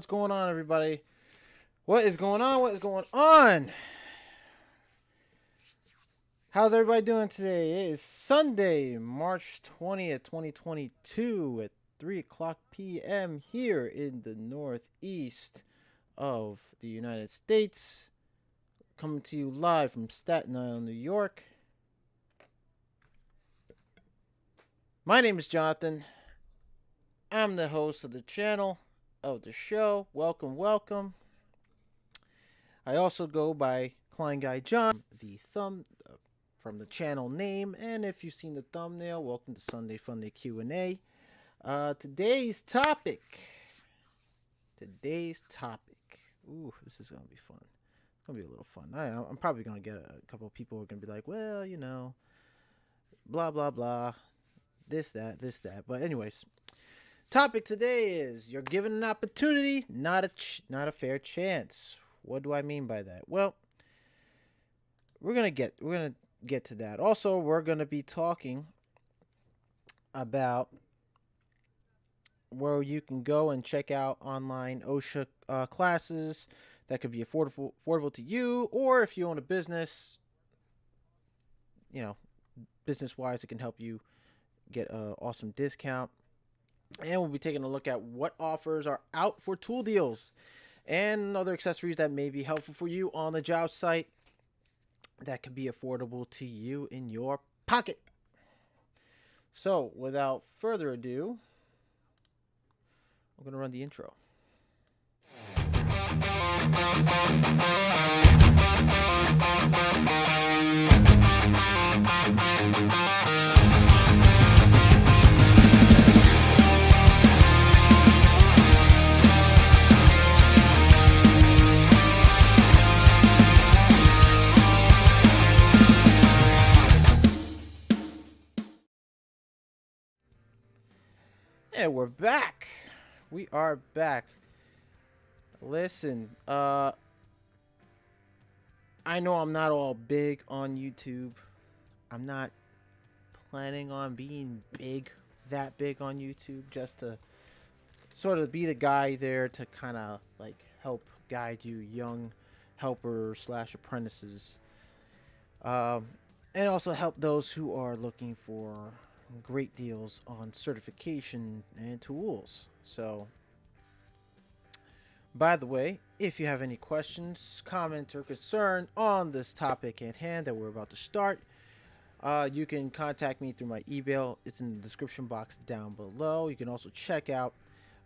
What's going on, everybody? What is going on? What is going on? How's everybody doing today? It is Sunday, March 20th, 2022 at 3 o'clock p.m. here in the northeast of the United States. Coming to you live from Staten Island, New York. My name is Jonathan. I'm the host of the channel, of the show. Welcome, welcome. I also go by KleinGuy Jon, the thumb from the channel name, and if you've seen the thumbnail, welcome to Sunday Funday Q&A. Today's topic. Ooh, this is gonna be fun. It's gonna be a little fun. I'm probably gonna get a couple of people who are gonna be like, well, you know, blah blah blah, this that. But anyways. Topic today is you're given an opportunity, not a fair chance. What do I mean by that? Well, we're gonna get to that. Also, we're gonna be talking about where you can go and check out online OSHA classes that could be affordable to you, or if you own a business, you know, business wise, it can help you get an awesome discount. And we'll be taking a look at what offers are out for tool deals and other accessories that may be helpful for you on the job site that can be affordable to you in your pocket. So, without further ado, I'm going to run the intro. And we're back. We are back. Listen, I know I'm not all big on YouTube. I'm not planning on being that big on YouTube, just to sort of be the guy there to kind of like help guide you young helpers / apprentices. And also help those who are looking for great deals on certification and tools. So, by the way, if you have any questions, comments, or concern on this topic at hand that we're about to start, you can contact me through my email. It's in the description box down below. You can also check out,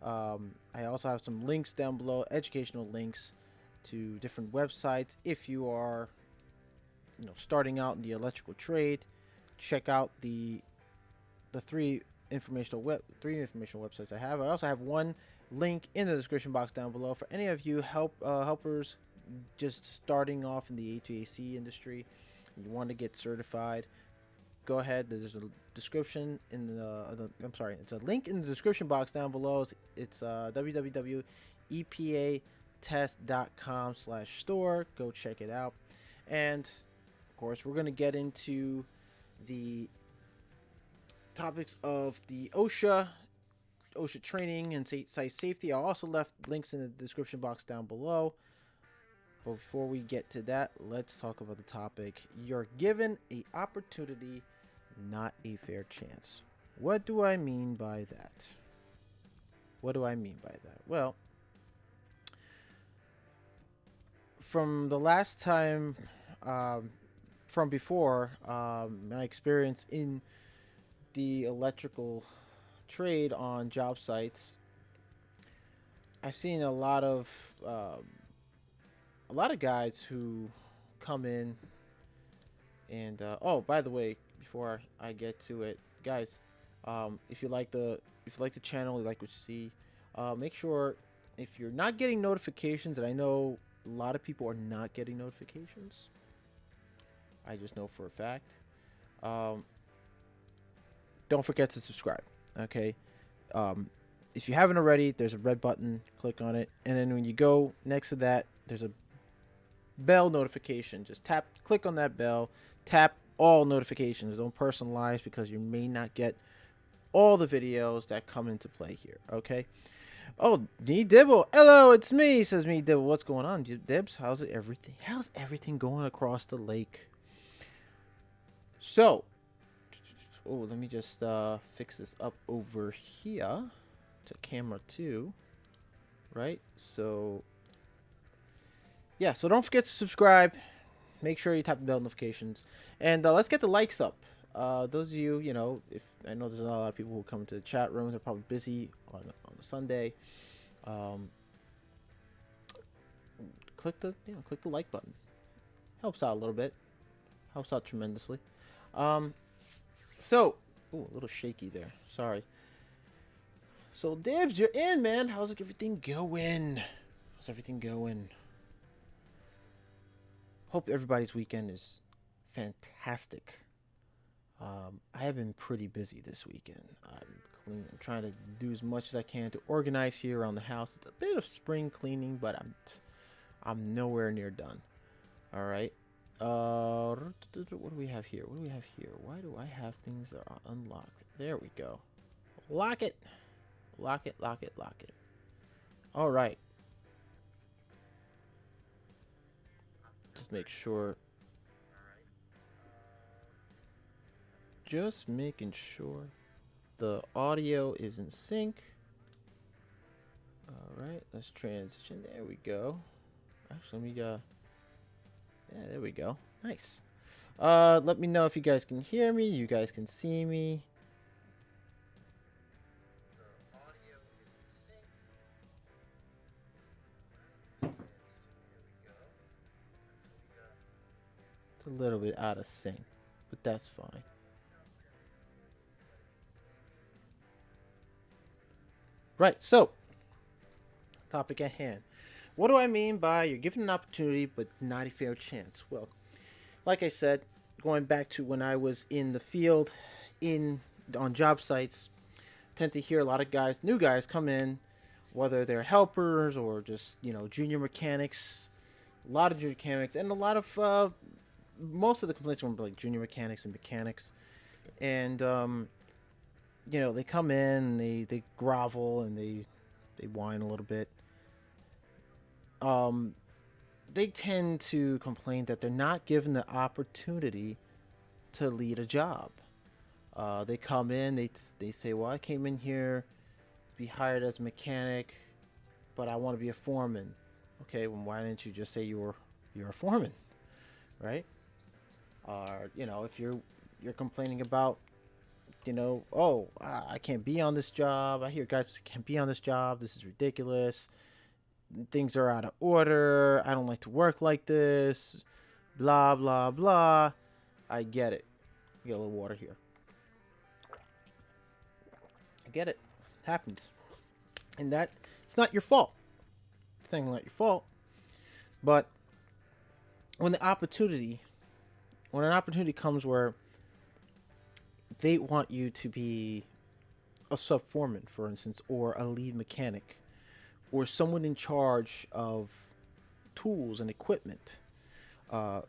I also have some links down below, educational links to different websites. If you are, starting out in the electrical trade, check out the three informational websites I have. I also have one link in the description box down below for any of you helpers just starting off in the HVAC industry. You want to get certified, go ahead. There's a description in it's a link in the description box down below. It's www.epatest.com/store. Go check it out. And of course, we're going to get into the topics of the OSHA training and site safety. I also left links in the description box down below. But before we get to that, let's talk about the topic. You're given an opportunity, not a fair chance. What do I mean by that? Well, from the last time, from before, my experience in the electrical trade on job sites, I've seen a lot of guys who come in and oh, by the way, before I get to it, guys, if you like the channel, you like what you see, make sure, if you're not getting notifications, and I know a lot of people are not getting notifications, I just know for a fact, don't forget to subscribe. Okay, if you haven't already, there's a red button, click on it, and then when you go next to that, there's a bell notification. Just click on that bell, tap all notifications. Don't personalize, because you may not get all the videos that come into play here. Okay, Oh, D Dibble. Hello, it's me. Says me Dibble. What's going on, Dibs? How's it everything? How's everything going across the lake? So, oh, let me just fix this up over here to camera 2, right? So, yeah. So don't forget to subscribe. Make sure you tap the bell notifications, and let's get the likes up. Those of you, if I know there's not a lot of people who come to the chat rooms, they're probably busy on a Sunday. Um, click the like button. Helps out a little bit. Helps out tremendously. Um, so, ooh, a little shaky there. Sorry. So, Dibs, you're in, man. How's everything going? How's everything going? Hope everybody's weekend is fantastic. I have been pretty busy this weekend. I'm trying to do as much as I can to organize here around the house. It's a bit of spring cleaning, but I'm nowhere near done. All right. What do we have here? What do we have here? Why do I have things that are unlocked? There we go. Lock it. Lock it, lock it, lock it. All right. Just make sure. Just making sure the audio is in sync. All right, let's transition. There we go. Actually, let me yeah, there we go. Nice. Let me know if you guys can hear me. You guys can see me. It's a little bit out of sync, but that's fine. Right, so, topic at hand. What do I mean by you're given an opportunity but not a fair chance? Well, like I said, going back to when I was in the field, on job sites, tend to hear a lot of guys, new guys, come in, whether they're helpers or just junior mechanics. A lot of junior mechanics and a lot of most of the complaints were like junior mechanics and mechanics, and they come in, they grovel and they whine a little bit. Um, they tend to complain that they're not given the opportunity to lead a job. They come in, they say, "Well, I came in here to be hired as a mechanic, but I want to be a foreman." Okay, well, why didn't you just say you're a foreman, right? Or if you're complaining about, oh, I can't be on this job. I hear guys can't be on this job. This is ridiculous. Things are out of order. I don't like to work like this. Blah blah blah. I get it. Get a little water here. I get it. It happens. And that it's not your fault. It's not your fault. But when an opportunity comes where they want you to be a sub foreman, for instance, or a lead mechanic, or someone in charge of tools and equipment,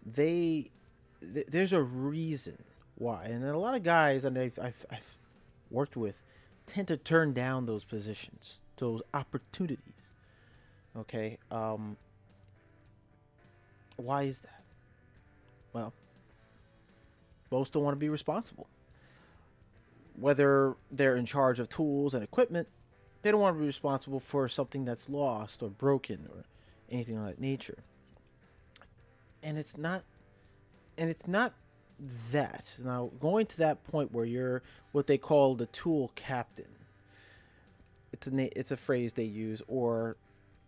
there's a reason why, and a lot of guys that I've worked with tend to turn down those positions, those opportunities. Okay, why is that? Well, most don't want to be responsible. Whether they're in charge of tools and equipment, they don't want to be responsible for something that's lost or broken or anything of that nature. And it's not that. Now, going to that point where you're what they call the tool captain. It's a phrase they use, or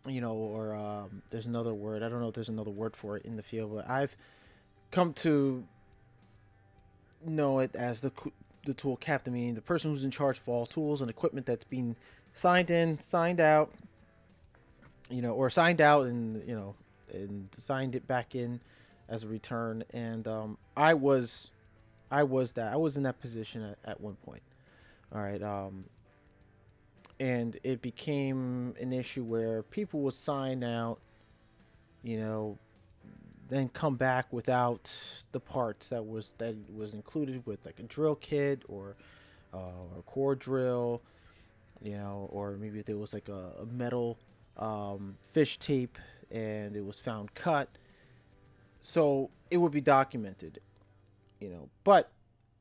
there's another word. I don't know if there's another word for it in the field, but I've come to know it as the tool captain, meaning the person who's in charge of all tools and equipment that's being signed in, signed out, or signed out and signed it back in as a return. And I was in that position at one point. All right. And it became an issue where people would sign out, then come back without the parts that was included with, like a drill kit or a core drill. or maybe if there was like a metal fish tape and it was found cut. So it would be documented. But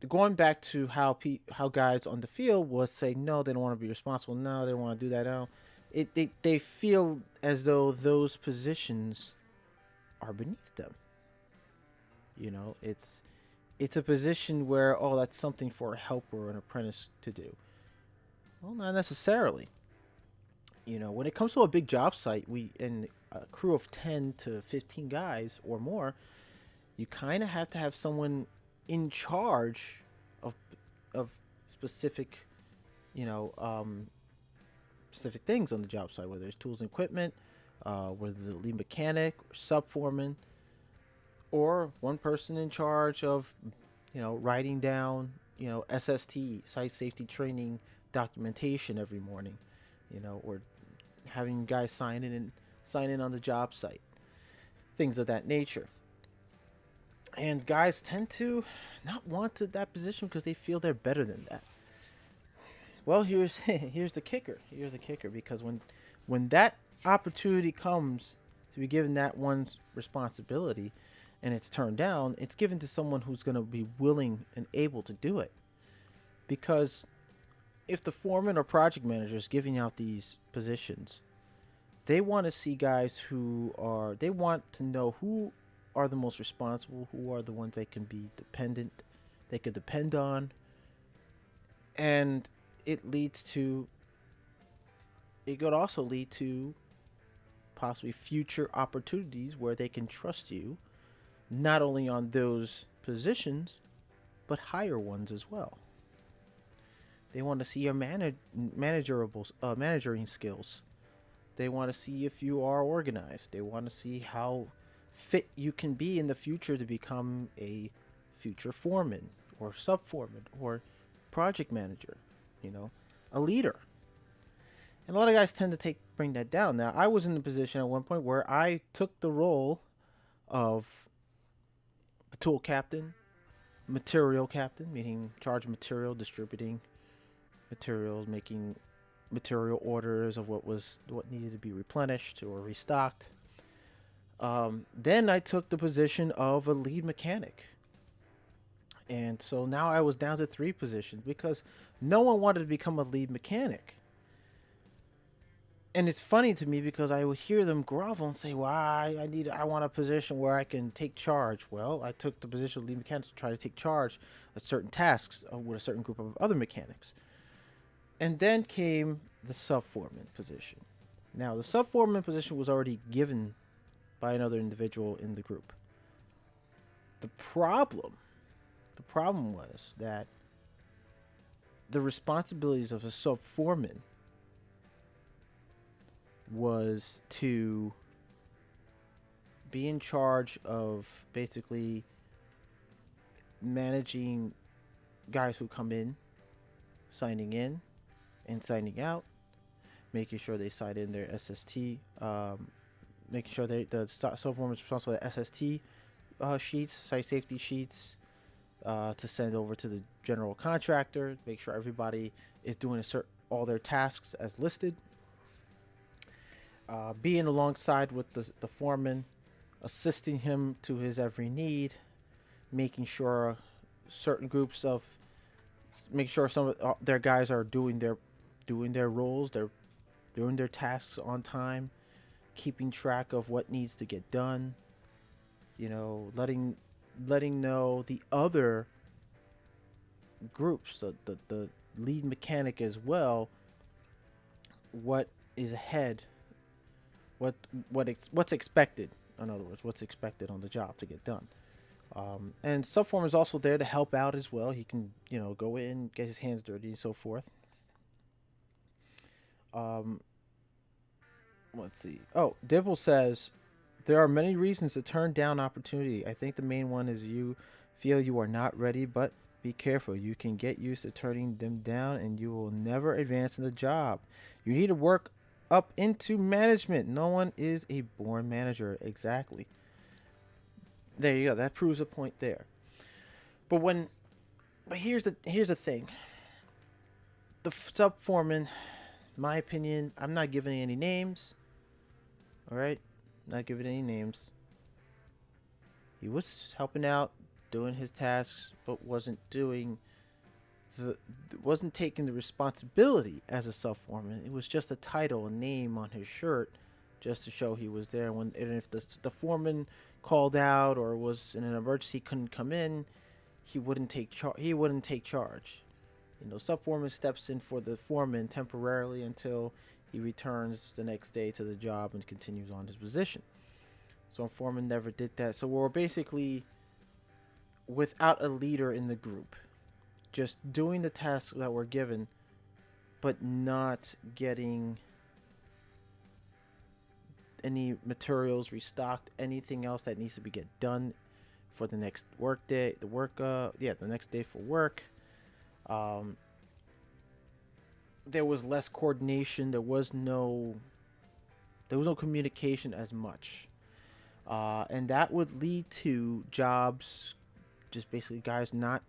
going back to how guys on the field was saying no, they don't want to be responsible. No, they don't want to do that. No, they feel as though those positions are beneath them. It's a position where that's something for a helper or an apprentice to do. Well, not necessarily. When it comes to a big job site, we in a crew of 10 to 15 guys or more, you kind of have to have someone in charge of of specific, you know, um, specific things on the job site, whether it's tools and equipment, whether it's a lead mechanic or sub foreman, or one person in charge of, writing down, SST, site safety training documentation every morning, or having guys sign in on the job site, things of that nature. And guys tend to not want that position because they feel they're better than that. Well, here's here's the kicker. Here's the kicker because when that opportunity comes to be given that one's responsibility and it's turned down, it's given to someone who's going to be willing and able to do it. Because if the foreman or project manager is giving out these positions, they want to see guys they want to know who are the most responsible, who are the ones they can be dependent, they could depend on, and it could also lead to possibly future opportunities where they can trust you, not only on those positions, but higher ones as well. They want to see your managing skills. They want to see if you are organized. They want to see how fit you can be in the future to become a future foreman or sub foreman or project manager, a leader. And a lot of guys tend to bring that down. Now, I was in the position at one point where I took the role of the tool captain, material captain, meaning charge of material, distributing materials, making material orders of what needed to be replenished or restocked. Then I took the position of a lead mechanic. And so now I was down to 3 positions because no one wanted to become a lead mechanic. And it's funny to me because I would hear them grovel and say, "Well, I want a position where I can take charge." Well, I took the position of lead mechanic to try to take charge of certain tasks with a certain group of other mechanics. And then came the sub foreman position. Now, the sub foreman position was already given by another individual in the group. The problem was that the responsibilities of a sub foreman was to be in charge of basically managing guys who come in, signing in and signing out, making sure they sign in their SST, making sure the sub-foreman is responsible for the SST sheets, site safety sheets, to send over to the general contractor, make sure everybody is doing all their tasks as listed. Being alongside with the foreman, assisting him to his every need, making sure making sure some of their guys are doing their roles, they're doing their tasks on time, keeping track of what needs to get done, letting know the other groups, the lead mechanic as well, what is ahead, what's expected. In other words, what's expected on the job to get done. And subformer is also there to help out as well. He can, go in, get his hands dirty, and so forth. Let's see. Oh, Dibble says there are many reasons to turn down opportunity. I think the main one is you feel you are not ready, but be careful. You can get used to turning them down, and you will never advance in the job. You need to work up into management. No one is a born manager. Exactly. There you go. That proves a point there. But here's the thing. The sub foreman, my opinion, I'm not giving any names. All right, not giving any names. He was helping out, doing his tasks, but the wasn't taking the responsibility as a sub foreman. It was just a title, a name on his shirt, just to show he was there. And if the foreman called out or was in an emergency, couldn't come in, he wouldn't take charge. He wouldn't take charge. You know, sub foreman steps in for the foreman temporarily until he returns the next day to the job and continues on his position. So a foreman never did that. So we're basically without a leader in the group, just doing the tasks that were given, but not getting any materials restocked, anything else that needs to be get done for the next work day, the next day for work. There was less coordination. There was no communication as much, and that would lead to jobs, just basically guys not,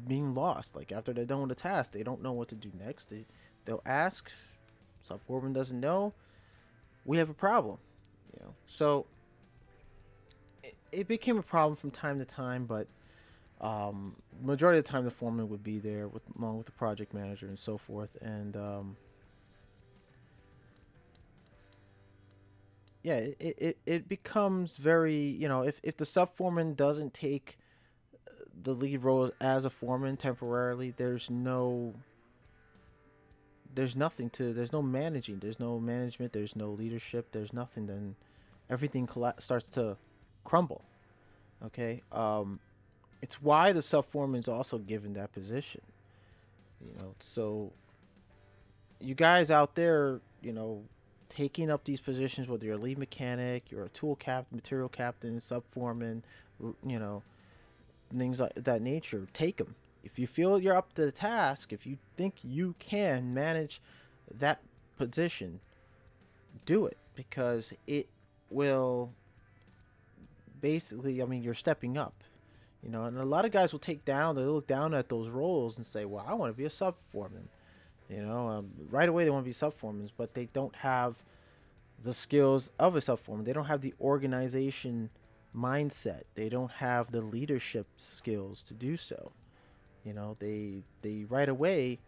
being lost. Like after they're done with the task, they don't know what to do next. They'll ask, sub foreman doesn't know. We have a problem, So it became a problem from time to time, but majority of the time the foreman would be there along with the project manager and so forth. And it becomes very, if the sub foreman doesn't take the lead role as a foreman temporarily, there's no managing, there's no management, there's no leadership, there's nothing. Then everything starts to crumble. Okay. It's why the sub foreman is also given that position. So you guys out there, taking up these positions, whether you're a lead mechanic, you're a tool captain, material captain, sub foreman, things like that nature, take them. If you feel you're up to the task, if you think you can manage that position, do it, because it will basically, you're stepping up. And a lot of guys will they look down at those roles and say, well, I want to be a sub foreman. Right away they want to be sub foremen, but they don't have the skills of a sub foreman. They don't have the organization mindset. They don't have the leadership skills to do so. They right away,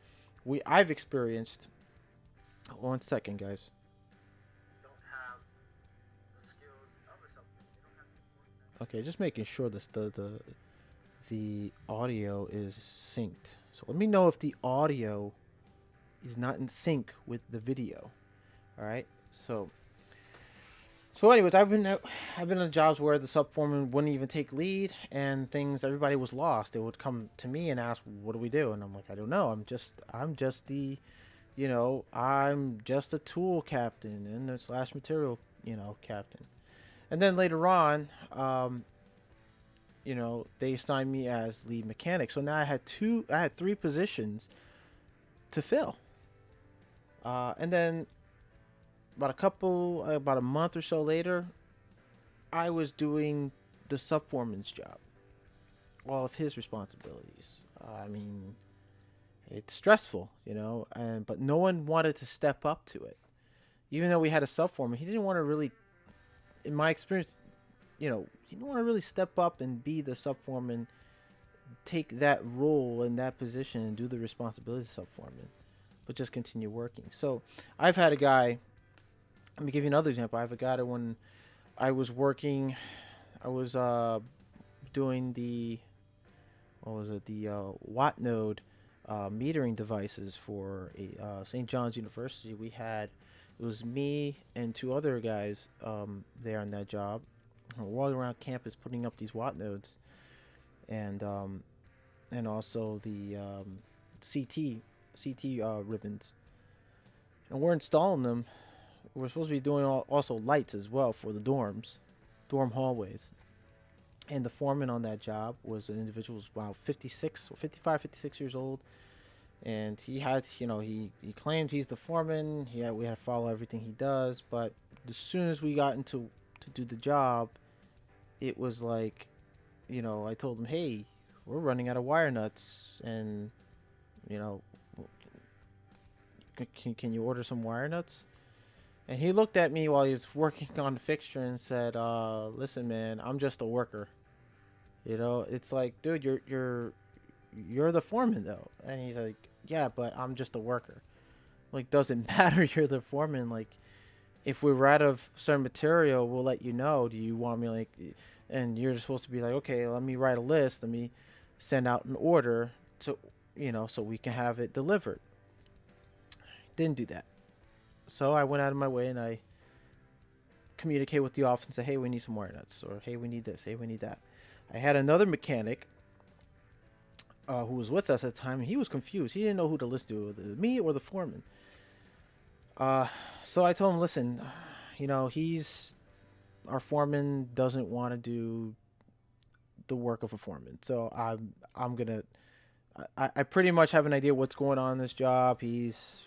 I've experienced. 1 second, guys. Okay, just making sure this the audio is synced. So let me know if the audio is not in sync with the video. All right. So anyways, I've been in jobs where the sub foreman wouldn't even take lead, and everybody was lost. They would come to me and ask, "What do we do?" And I'm like, "I don't know. I'm just the, I'm just a tool captain and the / material, captain." And then later on, they assigned me as lead mechanic. So now I had 3 positions to fill. And then about a month or so later, I was doing the sub foreman's job, all of his responsibilities. It's stressful, but no one wanted to step up to it. Even though we had a sub foreman, he didn't want to really, in my experience, he didn't want to really step up and be the sub foreman, take that role in that position and do the responsibilities of sub foreman, but just continue working. So I've had a guy. Let me give you another example. I have a guy that when I was working, I was doing the watt node metering devices for St. John's University. It was me and 2 other guys there on that job. We're walking around campus putting up these watt nodes, and also the CT ribbons, and we're installing them. We're supposed to be doing also lights as well for the dorm hallways. And the foreman on that job was an individual who was about 56 years old. And he had, he claimed he's the foreman. We had to follow everything he does. But as soon as we got to do the job, it was like, I told him, hey, we're running out of wire nuts. And, can you order some wire nuts? And he looked at me while he was working on the fixture and said, listen, man, I'm just a worker. You know, it's like, dude, you're the foreman though. And he's like, yeah, but I'm just a worker. Like, doesn't matter. You're the foreman. Like, if we're out of certain material, we'll let you know. Do you want me like, and you're supposed to be like, okay, let me write a list. Let me send out an order to, so we can have it delivered. Didn't do that. So I went out of my way and I communicate with the office and say, hey, we need some wire nuts, or hey, we need this, hey, we need that. I had another mechanic who was with us at the time, and he was confused. He didn't know who to listen to, me or the foreman. So I told him, listen, our foreman doesn't want to do the work of a foreman. So I pretty much have an idea what's going on in this job. He's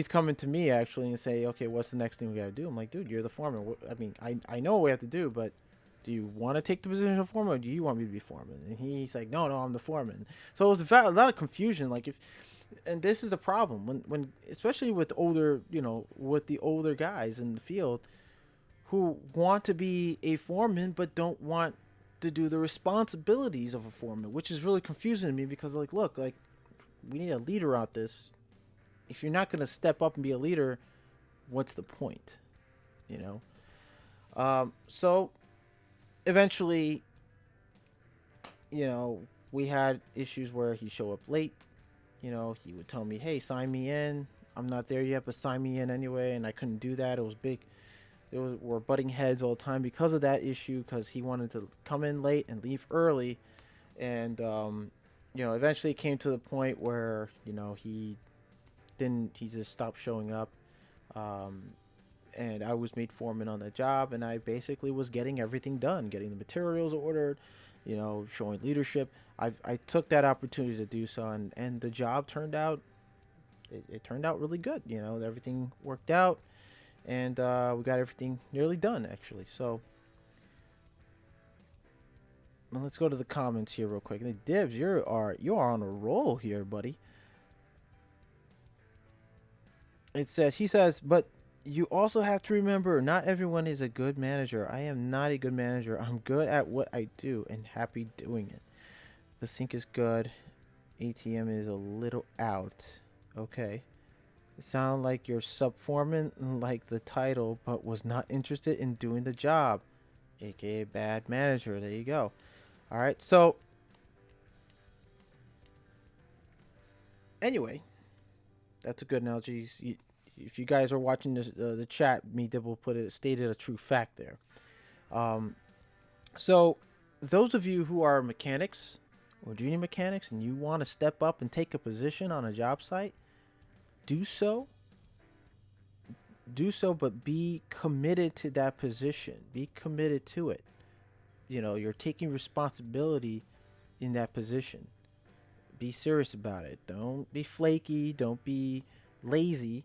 coming to me actually and say, okay, what's the next thing we got to do? I'm like, dude, you're the foreman. I mean, I know what we have to do, but do you want to take the position of foreman, or do you want me to be foreman? And he's like, no, I'm the foreman. So it was a lot of confusion. Like, and this is the problem when especially with with the older guys in the field who want to be a foreman but don't want to do the responsibilities of a foreman, which is really confusing to me because, like, look, like, we need a leader out this. If you're not going to step up and be a leader, what's the point? So eventually, we had issues where he'd show up late. He would tell me, hey, sign me in. I'm not there yet, but sign me in anyway. And I couldn't do that. It was big. We're butting heads all the time because of that issue, because he wanted to come in late and leave early. And, eventually it came to the point where, he just stopped showing up. And I was made foreman on that job, and I basically was getting everything done, getting the materials ordered, showing leadership. I took that opportunity to do so, and the job turned out, it turned out really good. Everything worked out, and we got everything nearly done, actually. So now let's go to the comments here real quick. Hey, Dibs, you are on a roll here, buddy. He says, but you also have to remember, not everyone is a good manager. I am not a good manager. I'm good at what I do and happy doing it. The sink is good. ATM is a little out. Okay. It sounds like you're sub-foreman, like the title, but was not interested in doing the job. AKA bad manager. There you go. All right. So, anyway, that's a good analogy. If you guys are watching this, the chat, me Dibble stated a true fact there. So those of you who are mechanics or junior mechanics and you want to step up and take a position on a job site, do so, but be committed to that position. Be committed to it. You're taking responsibility in that position. Be serious about it. Don't be flaky. Don't be lazy.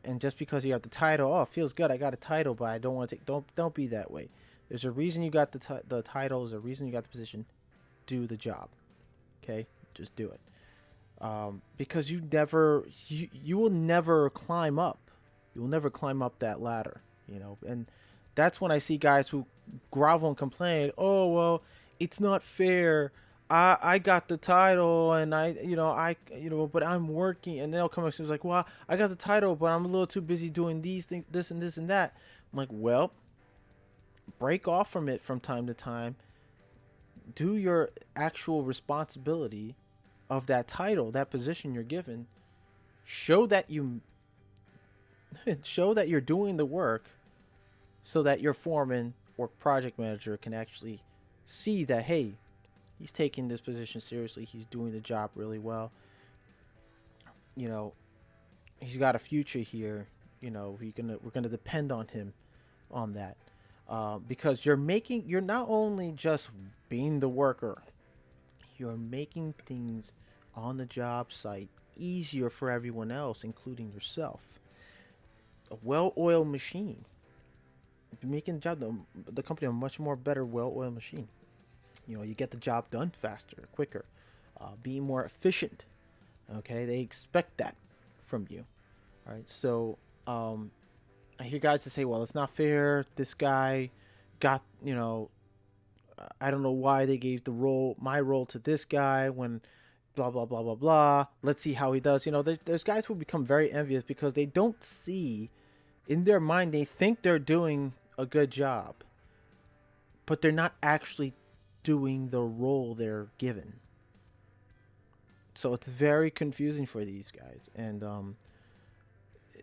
And just because you got the title, oh, it feels good, I got a title, but I don't want to take. Don't be that way. There's a reason you got the title. There's a reason you got the position. Do the job. Okay, just do it. Because you will never climb up. You will never climb up that ladder. And that's when I see guys who grovel and complain. Oh, well, it's not fair. I got the title and but I'm working, and they'll come up and like, well, I got the title, but I'm a little too busy doing these things, this and this and that. I'm like, well, break off from it from time to time. Do your actual responsibility of that title, that position you're given. Show that you're doing the work, so that your foreman or project manager can actually see that, hey, he's taking this position seriously. He's doing the job really well. He's got a future here. We're gonna depend on him on that, because you're not only just being the worker, you're making things on the job site easier for everyone else, including yourself. A well-oiled machine. You're making the company a much more better well-oiled machine. You get the job done faster, quicker, being more efficient. Okay, they expect that from you. All right, so um, I hear guys to say, "Well, it's not fair. This guy got, I don't know why they gave my role to this guy when blah blah blah blah blah. Let's see how he does." There's guys who become very envious because they don't see in their mind, they think they're doing a good job, but they're not actually doing the role they're given. So it's very confusing for these guys, and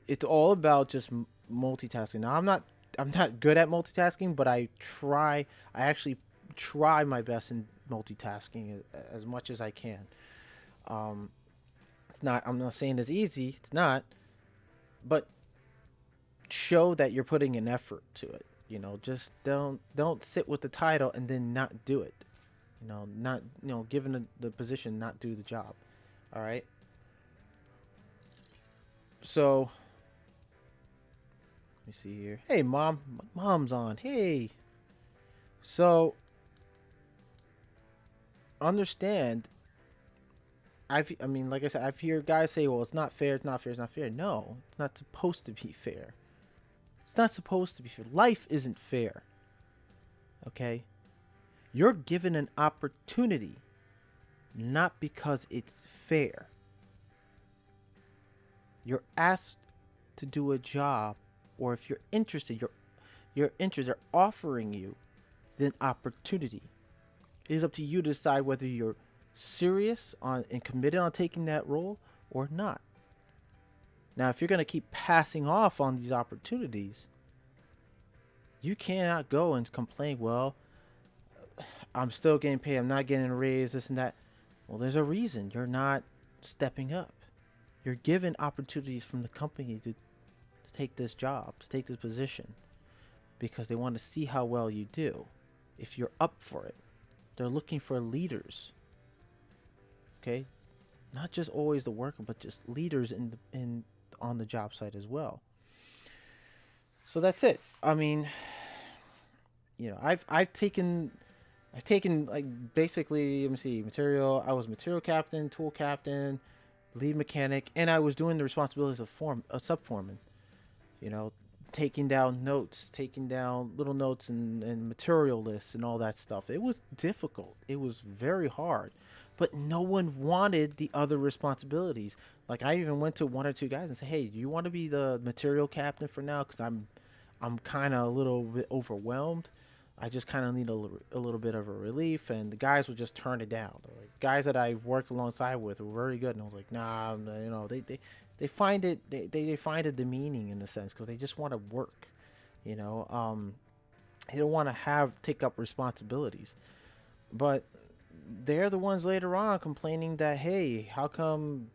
it's all about just multitasking. Now, I'm not good at multitasking, but I try. I actually try my best in multitasking as much as I can. Um, it's not. I'm not saying it's easy. It's not, but show that you're putting an effort to it. Just don't sit with the title and then not do it. Not given the position, not do the job. All right. So let me see here. Hey, mom, mom's on. Hey. So understand. I mean, like I said, I've heard guys say, "Well, it's not fair. It's not fair. It's not fair." No, it's not supposed to be fair. It's not supposed to be fair. Life isn't fair. Okay? You're given an opportunity, not because it's fair. You're asked to do a job, or if you're interested, you're interested, they're offering you the opportunity. It is up to you to decide whether you're serious on and committed on taking that role or not. Now, if you're going to keep passing off on these opportunities, you cannot go and complain, "Well, I'm still getting paid. I'm not getting a raise, this and that." Well, there's a reason you're not stepping up. You're given opportunities from the company to take this job, to take this position, because they want to see how well you do. If you're up for it, they're looking for leaders. Okay, not just always the worker, but just leaders in on the job site as well. So that's it. I mean, I've taken like basically, let me see, material. I was material captain, tool captain, lead mechanic, and I was doing the responsibilities of a sub foreman. You know, taking down notes, taking down little notes and material lists and all that stuff. It was difficult. It was very hard, but no one wanted the other responsibilities. Like I even went to one or two guys and said, "Hey, do you want to be the material captain for now? Because I'm kind of a little bit overwhelmed. I just kind of need a little bit of a relief." And the guys would just turn it down. Like guys that I worked alongside with were very good, and I was like, "Nah, they find it they find it demeaning in a sense because they just want to work, you know. They don't want to have take up responsibilities, but they're the ones later on complaining that, hey, how come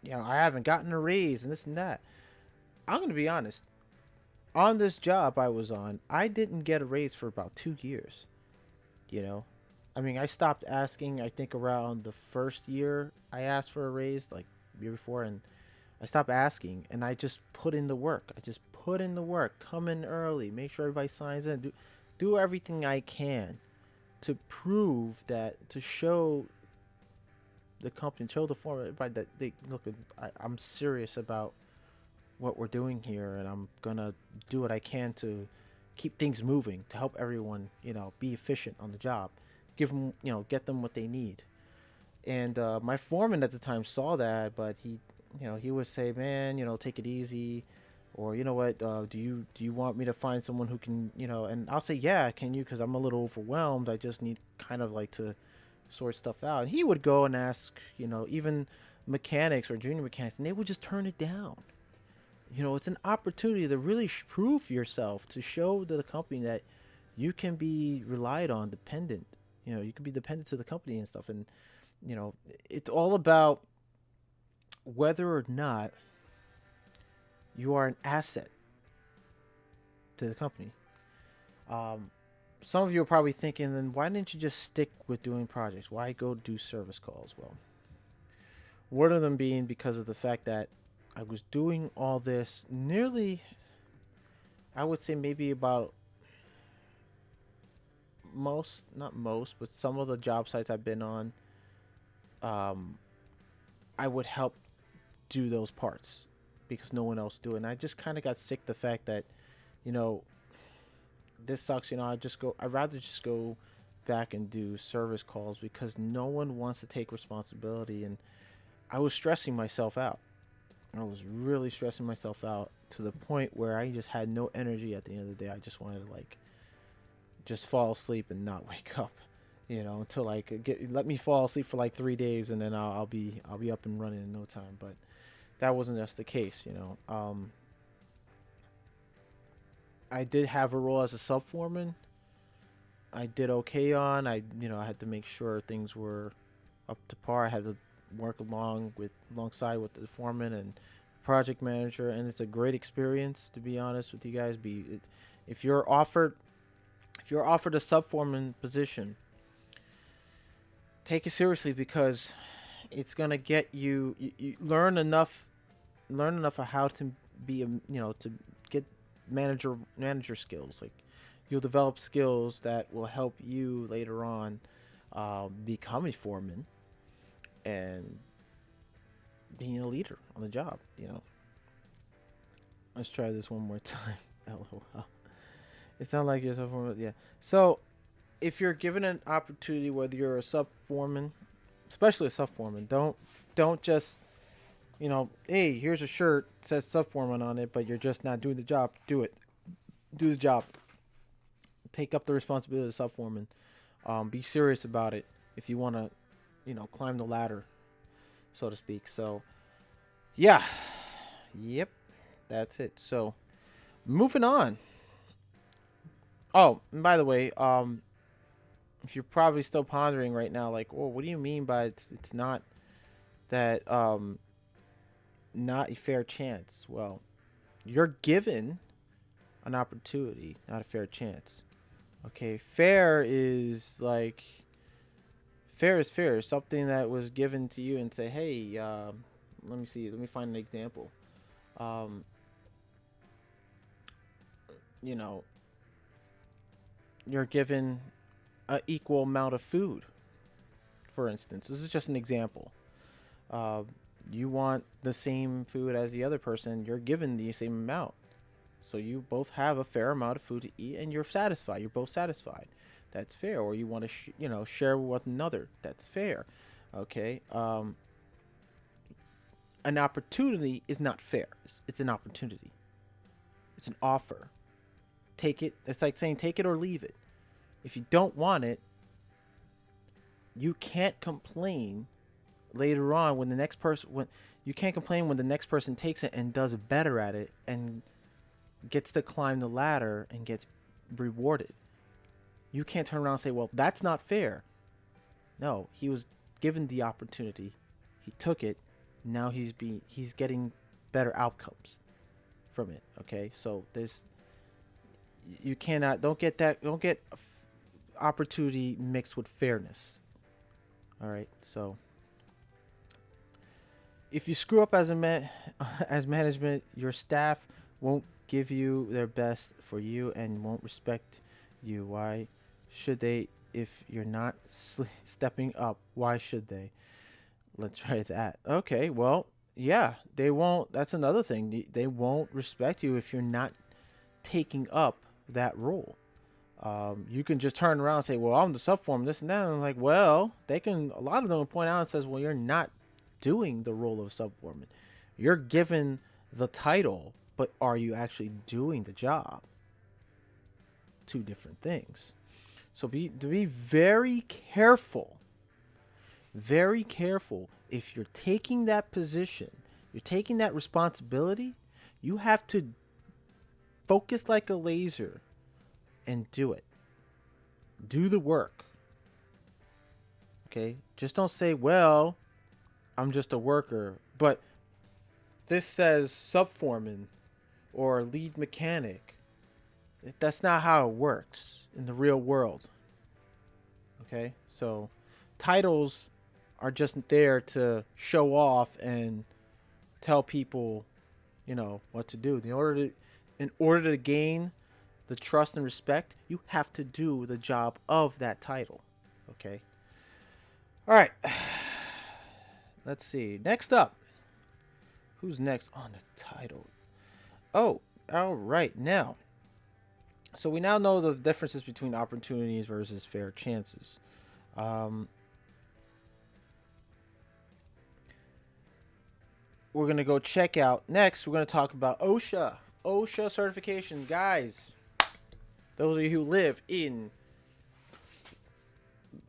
I haven't gotten a raise and this and that. I'm gonna be honest. On this job I was on, I didn't get a raise for about 2 years. You know, I mean, I stopped asking. I think around the first year I asked for a raise, like year before, and I stopped asking, and I just put in the work. I just put in the work. Come in early. Make sure everybody signs in. Do everything I can to prove that, to show the company, show the form, everybody that they look. I'm serious about what we're doing here, and I'm gonna do what I can to keep things moving, to help everyone, be efficient on the job, give them, get them what they need. And my foreman at the time saw that, but he would say, "Man, take it easy," or, "You know what? Do you want me to find someone who can, And I'll say, "Yeah, can you? Because I'm a little overwhelmed. I just need kind of like to sort stuff out." And he would go and ask, even mechanics or junior mechanics, and they would just turn it down. It's an opportunity to really prove yourself, to show to the company that you can be relied on, dependent. You can be dependent to the company and stuff. And it's all about whether or not you are an asset to the company. Some of you are probably thinking, then why didn't you just stick with doing projects? Why go do service calls? Well, one of them being because of the fact that I was doing all this nearly, I would say maybe about not most, but some of the job sites I've been on, I would help do those parts because no one else do it. And I just kind of got sick of the fact that, you know, this sucks. You know, I'd rather just go back and do service calls because no one wants to take responsibility. And I was stressing myself out. I was really stressing myself out to the point where I just had no energy at the end of the day. I just wanted to like just fall asleep and not wake up, you know, until like let me fall asleep for like 3 days and then I'll be up and running in no time. But that wasn't just the case, you know. I did have a role as a sub foreman. I did okay on. I had to make sure things were up to par. I had to work alongside with the foreman and project manager, and it's a great experience to be honest with you guys. If you're offered a sub foreman position, take it seriously because it's gonna get you learn enough of how to be to get manager skills. Like you'll develop skills that will help you later on become a foreman and being a leader on the job. You know, let's try this one more time. LOL. It sounds like you're a sub foreman. Yeah. So if you're given an opportunity, whether you're a sub foreman, especially a sub foreman, don't just, you know, hey, here's a shirt that says sub foreman on it, but you're just not doing the job. Do it. Do the job. Take up the responsibility of sub foreman. Be serious about it if you want to, you know, climb the ladder, so to speak. So, yeah, yep, that's it. So, moving on. Oh, and by the way, if you're probably still pondering right now, like, oh, what do you mean by it's not that not a fair chance? Well, you're given an opportunity, not a fair chance. Okay, fair is fair. Something that was given to you and say, hey, let me see, let me find an example. You know, you're given an equal amount of food, for instance. This is just an example. You want the same food as the other person, you're given the same amount. So you both have a fair amount of food to eat and you're satisfied. You're both satisfied. That's fair. Or you want to, share with another. That's fair. Okay. An opportunity is not fair. It's an opportunity. It's an offer. Take it. It's like saying take it or leave it. If you don't want it, you can't complain later on when the next person takes it and does better at it and gets to climb the ladder and gets rewarded. You can't turn around and say, well, that's not fair. No, he was given the opportunity. He took it. Now he's getting better outcomes from it. Okay. So don't get opportunity mixed with fairness. All right. So if you screw up as management, your staff won't give you their best for you and won't respect you. Why should they? If you're not stepping up, why should they? Let's try that. Okay, well, yeah, they won't. That's another thing. They won't respect you if you're not taking up that role. You can just turn around and say, well, I'm the sub foreman, this and that. And I'm like, well, a lot of them will point out and says, well, you're not doing the role of sub foreman. You're given the title, but are you actually doing the job? Two different things. So be very careful. Very careful. If you're taking that position, you're taking that responsibility, you have to focus like a laser and do it. Do the work. Okay? Just don't say, well, I'm just a worker, but this says sub foreman or lead mechanic. That's not how it works in the real world. Okay? So titles are just there to show off and tell people, what to do. In order to gain the trust and respect, you have to do the job of that title. Okay? All right. Let's see. Next up. Who's next on the title? Oh, all right. Now, so we now know the differences between opportunities versus fair chances. Um, we're going to go check out. Next, we're going to talk about OSHA. OSHA certification. Guys, those of you who live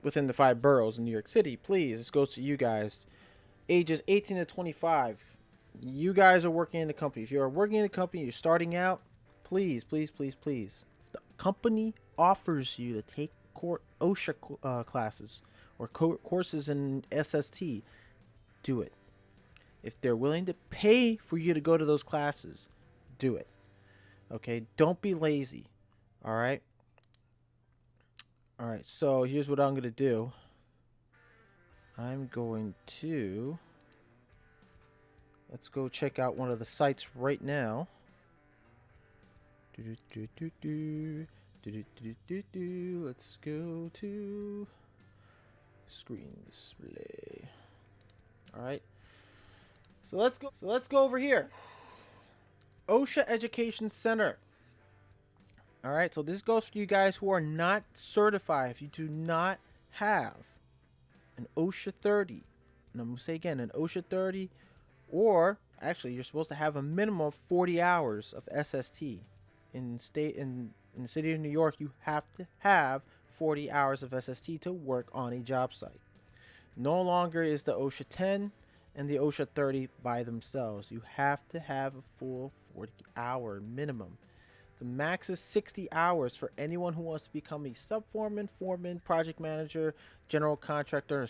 within the 5 boroughs in New York City, please, this goes to you guys. Ages 18 to 25. You guys are working in the company. If you're working in a company, you're starting out, please, please, please, please. The company offers you to take OSHA classes or courses in SST. Do it. If they're willing to pay for you to go to those classes, do it. Okay? Don't be lazy. All right? All right, so here's what I'm going to do. I'm going to... Let's go check out one of the sites right now. Let's go to screen display. All right. So let's go over here. OSHA Education Center. All right. So this goes for you guys who are not certified. If you do not have an OSHA 30, and I'm going to say again, an OSHA 30, or actually you're supposed to have a minimum of 40 hours of SST. In the city of New York, you have to have 40 hours of SST to work on a job site. No longer is the OSHA 10 and the OSHA 30 by themselves. You have to have a full 40-hour minimum. The max is 60 hours for anyone who wants to become a subforeman, foreman, project manager, general contractor, a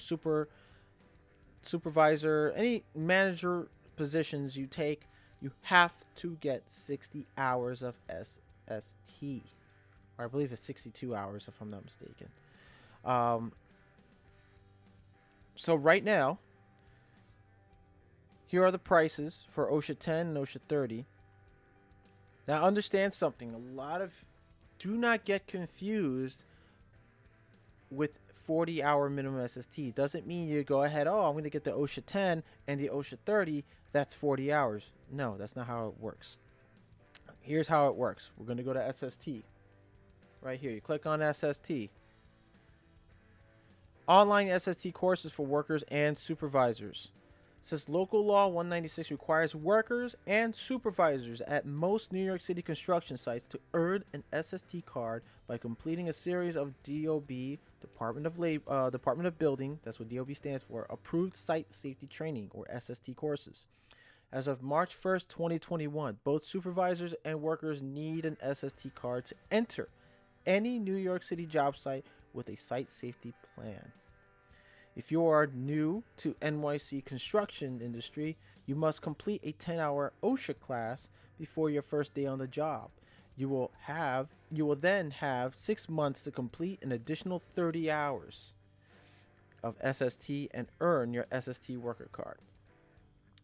supervisor, any manager positions you take. You have to get 60 hours of SST. Or I believe it's 62 hours if I'm not mistaken. So right now, here are the prices for OSHA 10 and OSHA 30. Now understand something. Do not get confused with 40-hour minimum SST. Doesn't mean you go ahead, oh, I'm going to get the OSHA 10 and the OSHA 30. That's 40 hours. No, that's not how it works. Here's how it works. We're going to go to SST. Right here. You click on SST. Online SST courses for workers and supervisors. It says local law 196 requires workers and supervisors at most New York City construction sites to earn an SST card by completing a series of DOB, Department of Building, that's what DOB stands for, approved site safety training or SST courses. As of March 1st, 2021, both supervisors and workers need an SST card to enter any New York City job site with a site safety plan. If you are new to NYC construction industry, you must complete a 10-hour OSHA class before your first day on the job. You will then have 6 months to complete an additional 30 hours of SST and earn your SST worker card.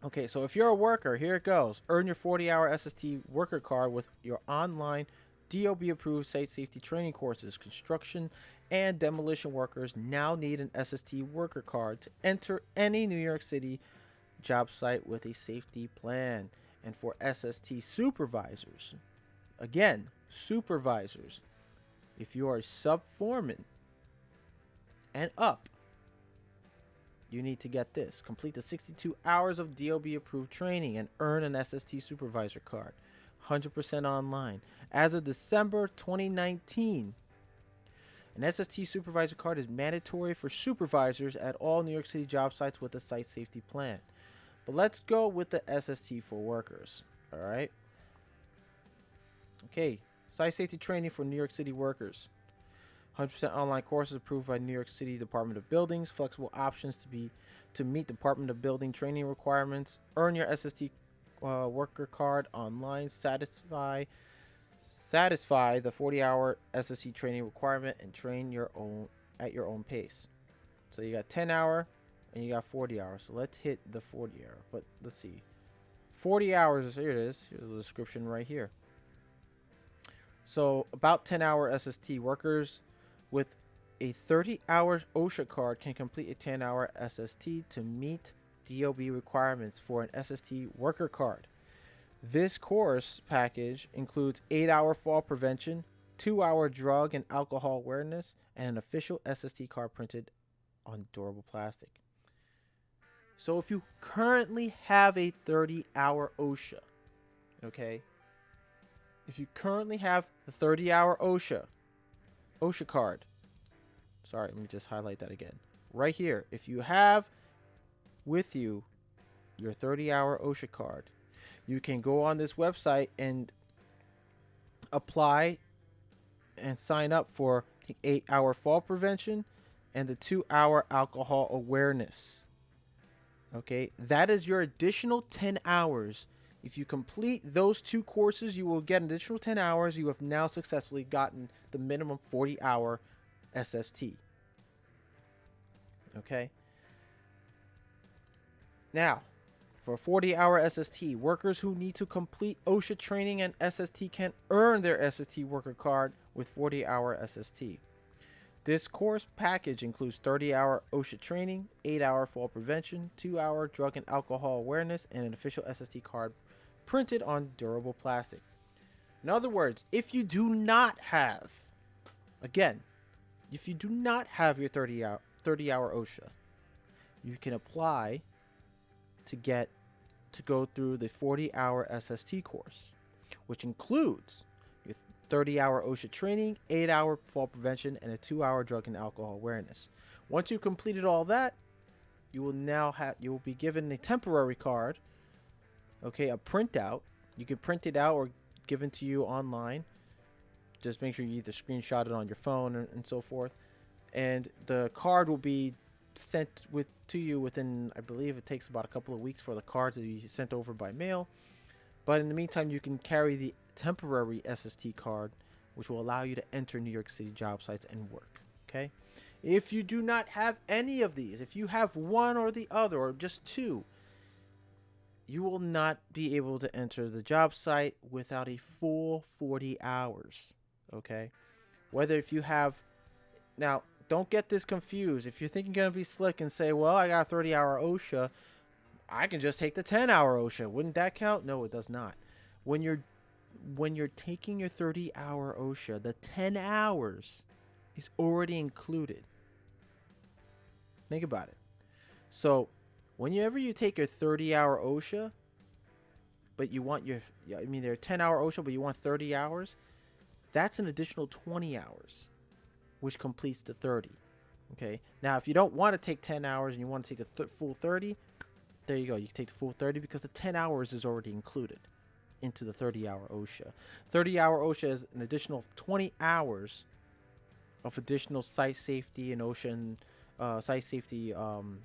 Okay, so if you're a worker, here it goes. Earn your 40-hour SST worker card with your online DOB-approved site safety training courses. Construction and demolition workers now need an SST worker card to enter any New York City job site with a safety plan. And for SST supervisors, again, supervisors, if you are a sub-foreman and up, you need to get this. Complete the 62 hours of DOB-approved training and earn an SST supervisor card. 100% online. As of December 2019, an SST supervisor card is mandatory for supervisors at all New York City job sites with a site safety plan. But let's go with the SST for workers. All right. Okay. Site safety training for New York City workers. 100% online courses approved by New York City Department of Buildings. Flexible options to meet Department of Building training requirements. Earn your SST worker card online. Satisfy the 40-hour SSC training requirement and train at your own pace. So you got 10-hour and you got 40 hours. So let's hit the 40-hour. But let's see. 40 hours, here it is. Here's the description right here. So about 10-hour SST workers with a 30-hour OSHA card can complete a 10-hour SST to meet DOB requirements for an SST worker card. This course package includes 8-hour fall prevention, 2-hour drug and alcohol awareness, and an official SST card printed on durable plastic. So if you currently have a 30-hour OSHA, okay? If you currently have the 30-hour OSHA card. Sorry, let me just highlight that again. Right here, if you have with you your 30-hour OSHA card, you can go on this website and apply and sign up for the 8-hour fall prevention and the 2-hour alcohol awareness. Okay, that is your additional 10 hours. If you complete those 2 courses, you will get an additional 10 hours. You have now successfully gotten the minimum 40-hour SST. Okay. Now, for a 40-hour SST, workers who need to complete OSHA training and SST can earn their SST worker card with 40-hour SST. This course package includes 30-hour OSHA training, 8-hour fall prevention, 2-hour drug and alcohol awareness, and an official SST card printed on durable plastic. In other words, if you do not have, again, if you do not have your 30-hour OSHA, you can apply to go through the 40-hour SST course, which includes your 30-hour OSHA training, 8-hour fall prevention, and a 2-hour drug and alcohol awareness. Once you've completed all that, you will be given a temporary card, okay, a printout. You can print it out or given to you online. Just make sure you either screenshot it on your phone and so forth. And the card will be sent to you within, I believe it takes about a couple of weeks for the card to be sent over by mail. But in the meantime, you can carry the temporary SST card, which will allow you to enter New York City job sites and work. Okay? If you do not have any of these, if you have one or the other or just 2, you will not be able to enter the job site without a full 40 hours. Okay? Whether if you have... Now, don't get this confused. If you're thinking you're going to be slick and say, well, I got a 30-hour OSHA, I can just take the 10-hour OSHA. Wouldn't that count? No, it does not. When you're taking your 30-hour OSHA, the 10 hours is already included. Think about it. So, whenever you take your 30-hour OSHA, but you want they're 10-hour OSHA, but you want 30 hours, that's an additional 20 hours. Which completes the 30. Okay. Now, if you don't want to take 10 hours and you want to take the full 30, there you go. You can take the full 30 because the 10 hours is already included into the 30-hour OSHA. 30-hour OSHA is an additional 20 hours of additional site safety and OSHA and site safety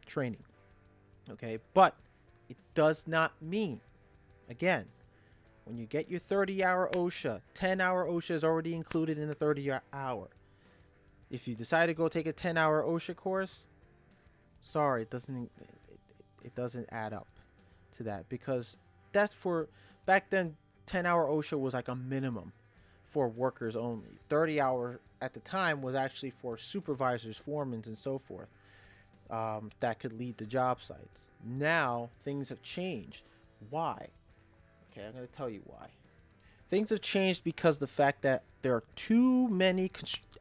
training. Okay. But it does not mean, again, when you get your 30-hour OSHA, 10-hour OSHA is already included in the 30-hour. If you decide to go take a 10-hour OSHA course, sorry, it doesn't add up to that, because that's for back then. 10-hour OSHA was like a minimum for workers only. 30-hour at the time was actually for supervisors, foremen, and so forth that could lead the job sites. Now things have changed. Why? Okay, I'm going to tell you why. Things have changed because the fact that there are too many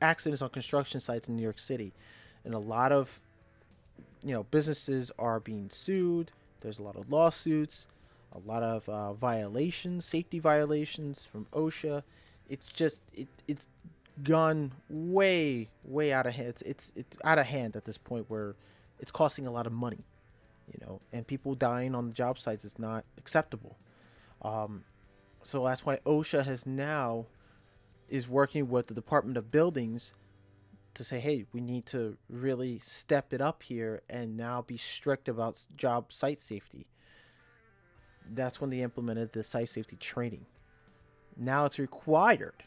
accidents on construction sites in New York City, and a lot of businesses are being sued. There's a lot of lawsuits, a lot of violations, safety violations from OSHA. It's gone way out of hand. It's out of hand at this point where it's costing a lot of money, and people dying on the job sites is not acceptable. So that's why OSHA is working with the Department of Buildings to say, hey, we need to really step it up here and now be strict about job site safety. That's when they implemented the site safety training. Now it's required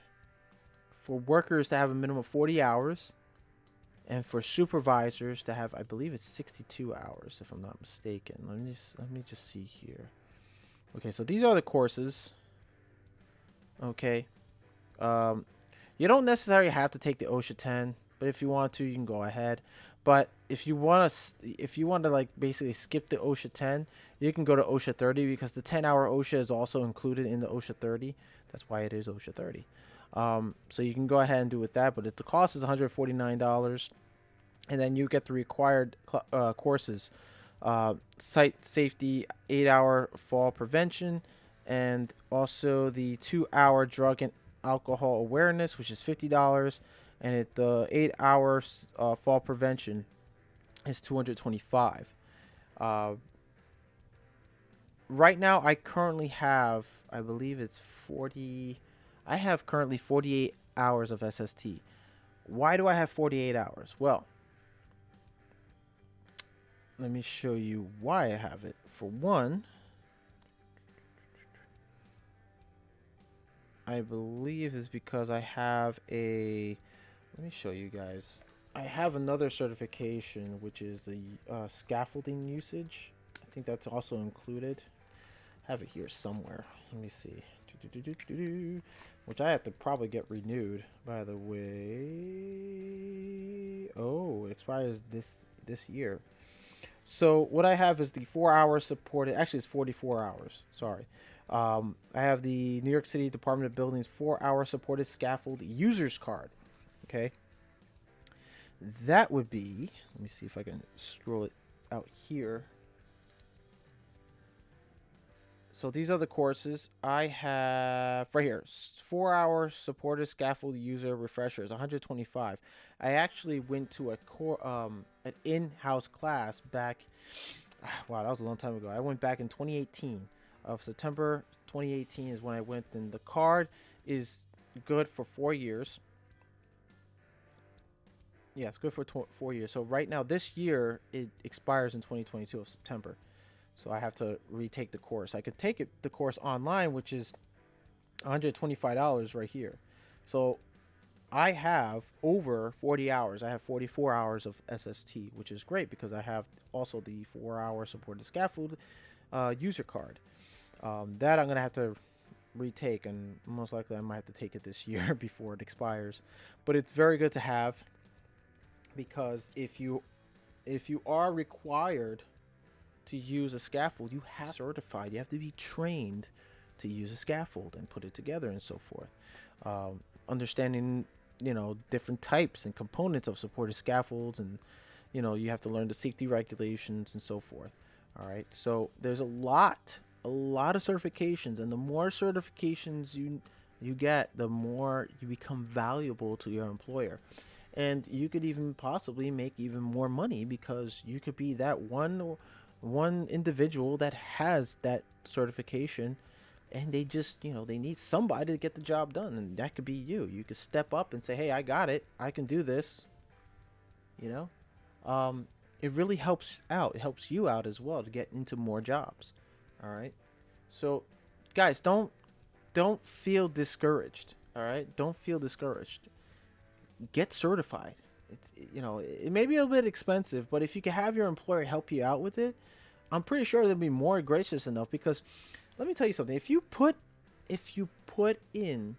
for workers to have a minimum of 40 hours and for supervisors to have, I believe it's 62 hours if I'm not mistaken. Let me just see here. Okay, so these are the courses. Okay. You don't necessarily have to take the OSHA 10, but if you want to, you can go ahead. But if you want to like basically skip the OSHA 10, you can go to OSHA 30 because the 10-hour OSHA is also included in the OSHA 30. That's why it is OSHA 30. So you can go ahead and do with that, but the cost is $149, and then you get the required courses: site safety, 8-hour fall prevention, and also the 2-hour drug and alcohol awareness, which is $50, and the 8 hours fall prevention is $225. Uh, right now, I currently have, I believe it's 40. I have currently 48 hours of SST. Why do I have 48 hours? Well, let me show you why I have it. For one, I believe is because I have a, let me show you guys. I have another certification, which is the scaffolding usage. I think that's also included. I have it here somewhere. Let me see. Which I have to probably get renewed, by the way. Oh, it expires this year. So what I have is the 4-hour supported. Actually, it's 44 hours. Sorry. I have the New York City Department of Buildings 4-hour supported scaffold users card. Okay. That would be. Let me see if I can scroll it out here. So these are the courses I have right here. 4-hour supported scaffold user refreshers, 125. I actually went to an in-house class back. Wow, that was a long time ago. I went back in 2018. Of September 2018 is when I went. And the card is good for 4 years. Yeah, it's good for 4 years. So right now, this year it expires in 2022 of September. So I have to retake the course. I could take the course online, which is $125 right here. So I have over 40 hours. I have 44 hours of SST, which is great because I have also the 4-hour supported scaffold user card. That I'm going to have to retake, and most likely I might have to take it this year before it expires. But it's very good to have because if you are required to use a scaffold, you have to be certified. You have to be trained to use a scaffold and put it together and so forth. Understanding, different types and components of supported scaffolds, and you have to learn the safety regulations and so forth. All right, so there's a lot of certifications, and the more certifications you get, the more you become valuable to your employer. And you could even possibly make even more money because you could be that one individual that has that certification, and they just they need somebody to get the job done, and that could be you. You could step up and say, hey, I got it, I can do this. It really helps out. It helps you out as well to get into more jobs. All right, so guys, don't feel discouraged. All right, don't feel discouraged. Get certified. It may be a bit expensive, but if you can have your employer help you out with it, I'm pretty sure they'll be more gracious enough. Because let me tell you something: if you put in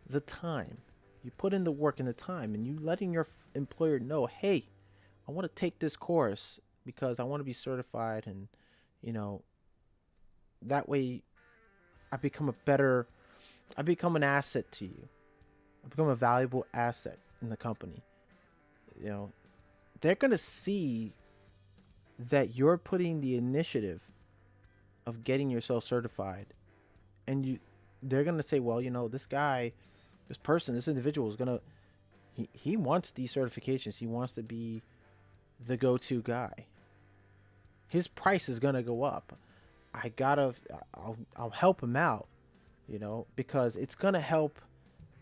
the time, you put in the work and the time, and you letting your employer know, hey, I want to take this course because I want to be certified, and that way I become an asset to you. I become a valuable asset in the company. They're going to see that you're putting the initiative of getting yourself certified, and they're going to say, well, this guy, this individual is going to, he wants these certifications. He wants to be the go-to guy. His price is going to go up. I'll help him out, because it's going to help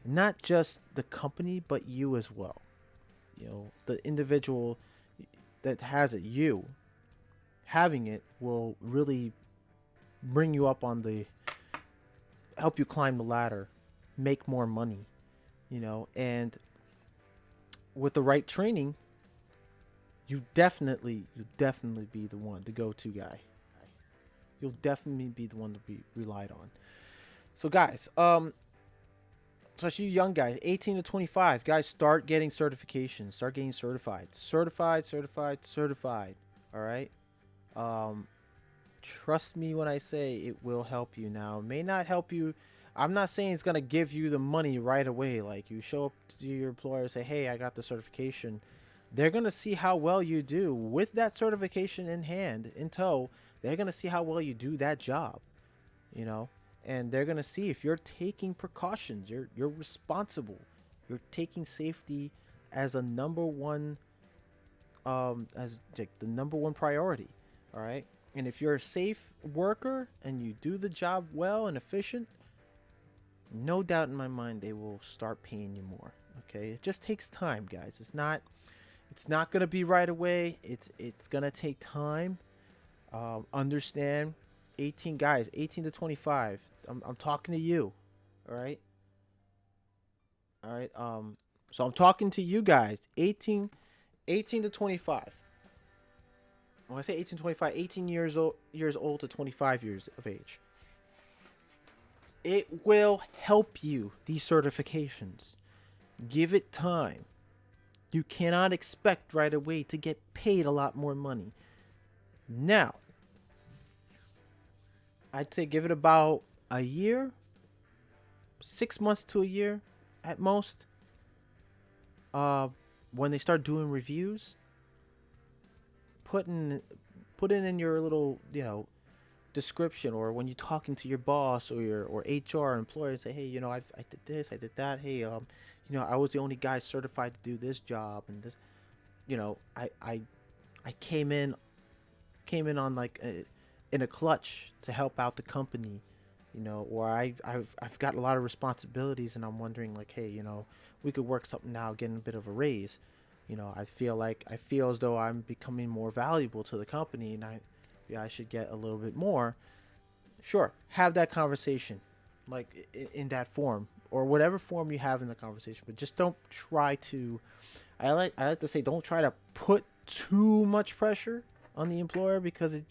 not just the company, but you as well. The individual that has it, you having it will really bring you up help you climb the ladder, make more money, and with the right training, you definitely be the one, the go-to guy. You'll definitely be the one to be relied on. So guys, especially you young guys, 18 to 25, guys, start getting certifications, start getting certified. All right. Um, Trust me when I say it will help you. Now, it may not help you. I'm not saying it's gonna give you the money right away. Like you show up to your employer and say, "Hey, I got the certification." They're gonna see how well you do with that certification in hand, in tow. They're gonna see how well you do that job, you know, and they're gonna see if you're taking precautions. You're responsible. You're taking safety as a number one, as like the number one priority. All right. And if you're a safe worker and you do the job well and efficient, no doubt in my mind they will start paying you more. Okay? It just takes time, guys. It's not going to be right away. It's going to take time. Understand 18 guys, 18 to 25. I'm talking to you. All right? All right. So I'm talking to you guys, 18 to 25. When I say 18 to 25, 18 years old to 25 years of age. It will help you, these certifications. Give it time. You cannot expect right away to get paid a lot more money. Now, I'd say give it about a year, 6 months to a year at most. When they start doing reviews, put in your little, description, or when you're talking to your boss or your or HR employer, say, hey, I did this, I did that. Hey, I was the only guy certified to do this job, and this, I came in on like in a clutch to help out the company, or I've got a lot of responsibilities, and I'm wondering like, hey, we could work something out, getting a bit of a raise. I feel as though I'm becoming more valuable to the company, and I should get a little bit more. Sure, have that conversation, like in that form or whatever form you have in the conversation, but just don't try to. I like to say, don't try to put too much pressure on the employer, because and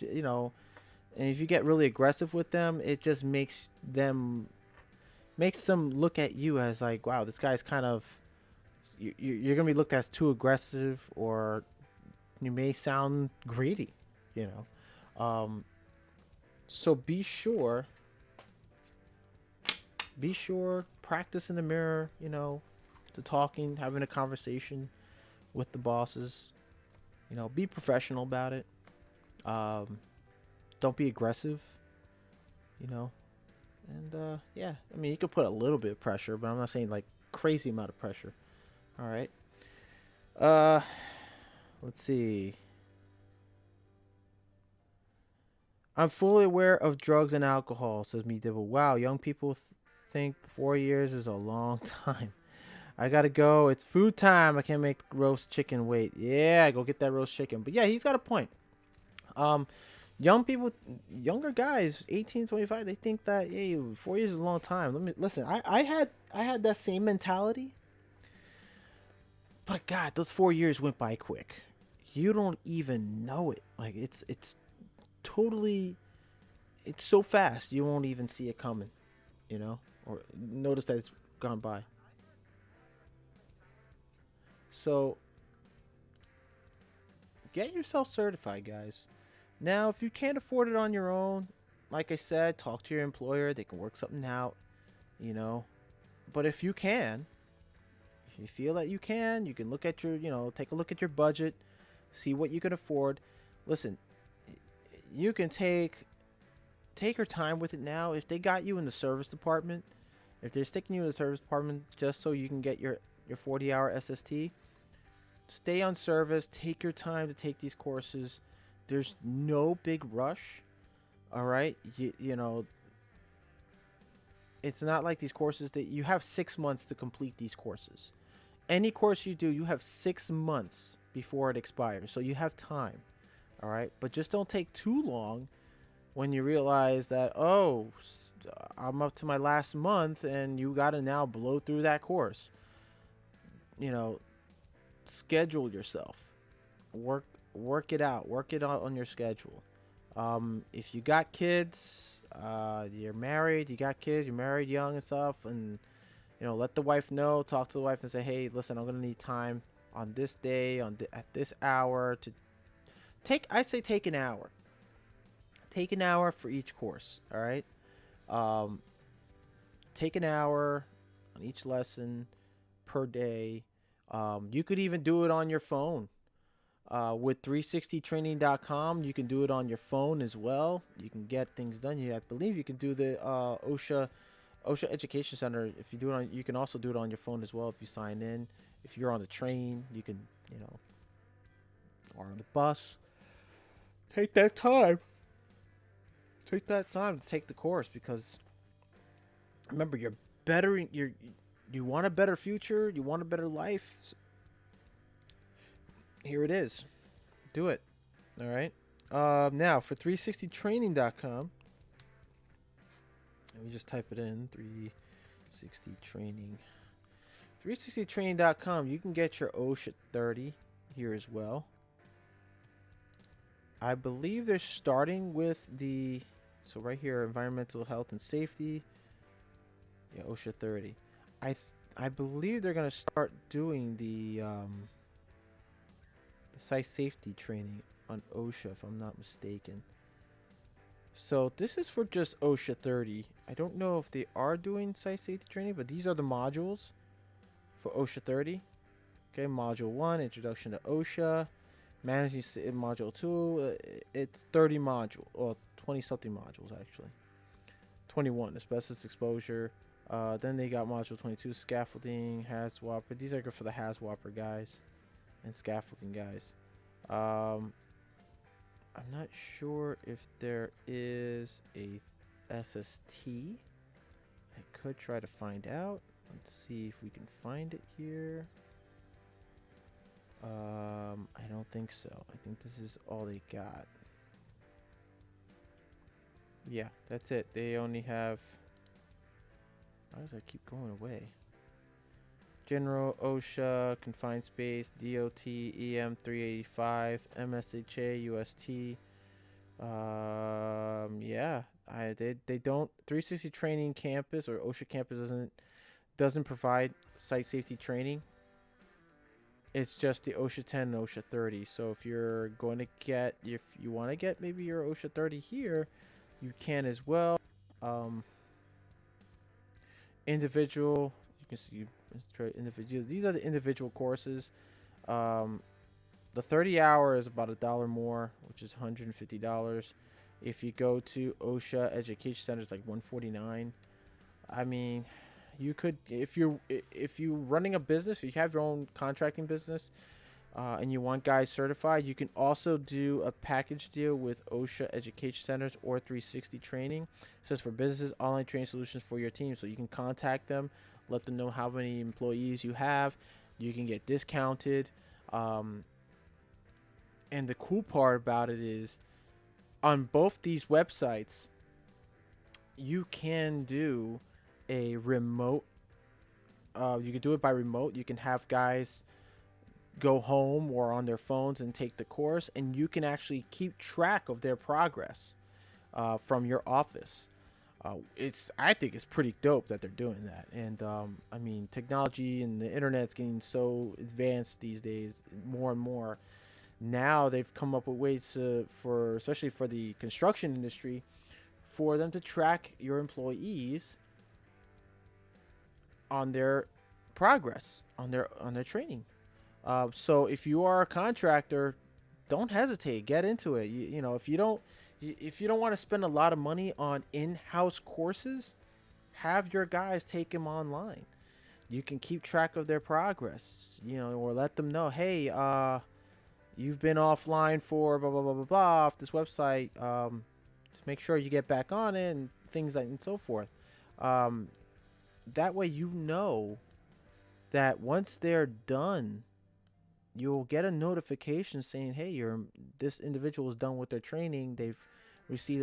if you get really aggressive with them, it just makes them look at you as like, wow, this guy's kind of, you're gonna be looked at as too aggressive, or you may sound greedy, so be sure, practice in the mirror, to talking, having a conversation with the bosses, be professional about it. Don't be aggressive, and yeah, I mean, you could put a little bit of pressure, but I'm not saying like crazy amount of pressure. All right. Let's see. I'm fully aware of drugs and alcohol, says me Dibble. Wow, young people think 4 years is a long time. I gotta go. It's food time. I can't make roast chicken wait. Yeah, go get that roast chicken. But yeah, he's got a point. Young people, younger guys, 18, 25, they think that, hey, 4 years is a long time. Listen. I had that same mentality. But God, those 4 years went by quick. You don't even know it. Like it's totally, it's so fast you won't even see it coming, or notice that it's gone by. So get yourself certified, guys. Now, if you can't afford it on your own, like I said, talk to your employer. They can work something out, you know. But if you can, if you feel that you can look at your, take a look at your budget, see what you can afford. Listen, you can take your time with it now. If they got you in the service department, if they're sticking you in the service department just so you can get your 40-hour SST, stay on service. Take your time to take these courses. There's no big rush. All right, you know, it's not like these courses that you have 6 months to complete these courses. Any course you do, you have 6 months before it expires, so you have time. All right, but just don't take too long when you realize that, oh, I'm up to my last month and you got to now blow through that course. Schedule yourself. Work it out. Work it out on your schedule. If you got kids, you're married, you got kids, you're married young and stuff, and Let the wife know. Talk to the wife and say, hey, listen, I'm gonna need time on this day, at this hour to take. I say take an hour. Take an hour for each course. All right. Um, take an hour on each lesson per day. You could even do it on your phone. With 360training.com, you can do it on your phone as well. You can get things done. I believe you can do the OSHA Education Center. If you do it on, you can also do it on your phone as well if you sign in. If you're on the train, you can, or on the bus. Take that time. Take that time to take the course, because remember, you're bettering. You want a better future. You want a better life. Here it is. Do it. All right. Now for 360training.com. Let me just type it in. 360 training. 360training.com. You can get your OSHA 30 here as well. I believe they're starting with so right here, environmental health and safety. Yeah, OSHA 30. I believe they're gonna start doing the site safety training on OSHA, if I'm not mistaken. So this is for just OSHA 30. I don't know if they are doing site safety training, but these are the modules for OSHA 30. Okay, module 1, introduction to OSHA. Managing module 2, it's 30 modules, or 20 something modules actually. 21, asbestos exposure. Then they got module 22, scaffolding, HAZWOPER. These are good for the HAZWOPER guys and scaffolding guys. I'm not sure if there is a SST. I could try to find out. Let's see if we can find it here. I don't think so. I think this is all they got. Yeah, that's it. They only have... Why does that keep going away? General, OSHA, confined space, DOT, EM 385, MSHA, UST. Yeah, they don't. 360 Training Campus or OSHA Campus doesn't provide site safety training. It's just the OSHA 10 and OSHA 30. So if you're going to get, if you want to get maybe your OSHA 30 here, you can as well. Individual, you can see individual. These are the individual courses. The 30 hour is about $1 more, which is $150. If you go to OSHA Education Center, it's like $149. I mean, you could, if you're running a business, if you have your own contracting business, and you want guys certified, you can also do a package deal with OSHA Education Centers or 360 Training. It says for businesses, online training solutions for your team. So you can contact them, let them know how many employees you have. You can get discounted. And the cool part about it is, on both these websites, you can do a remote. You can do it by remote. You can have guys go home or on their phones and take the course, and you can actually keep track of their progress from your office. I think it's pretty dope that they're doing that. And I mean, technology and the internet's getting so advanced these days, more and more. Now they've come up with ways especially for the construction industry, for them to track your employees on their progress, on their training. So if you are a contractor, don't hesitate. Get into it. If you don't want to spend a lot of money on in-house courses, have your guys take them online. You can keep track of their progress, or let them know, hey, you've been offline for blah, blah, blah, blah, blah off this website. Just make sure you get back on it, and things like and so forth. That way, that once they're done, you'll get a notification saying, hey, this individual is done with their training. They've received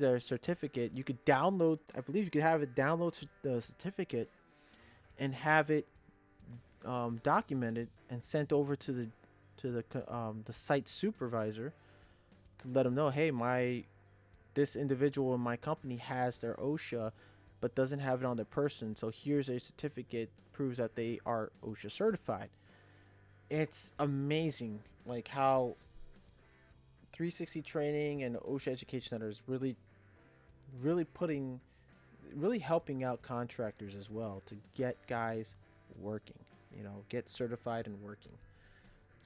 their certificate. You could download, I believe you could have it download the certificate and have it documented and sent over to the site supervisor to let them know, hey, this individual in my company has their OSHA but doesn't have it on their person. So here's a certificate proves that they are OSHA certified. It's amazing, like how 360 training and OSHA education center is really helping out contractors as well to get guys working, get certified and working.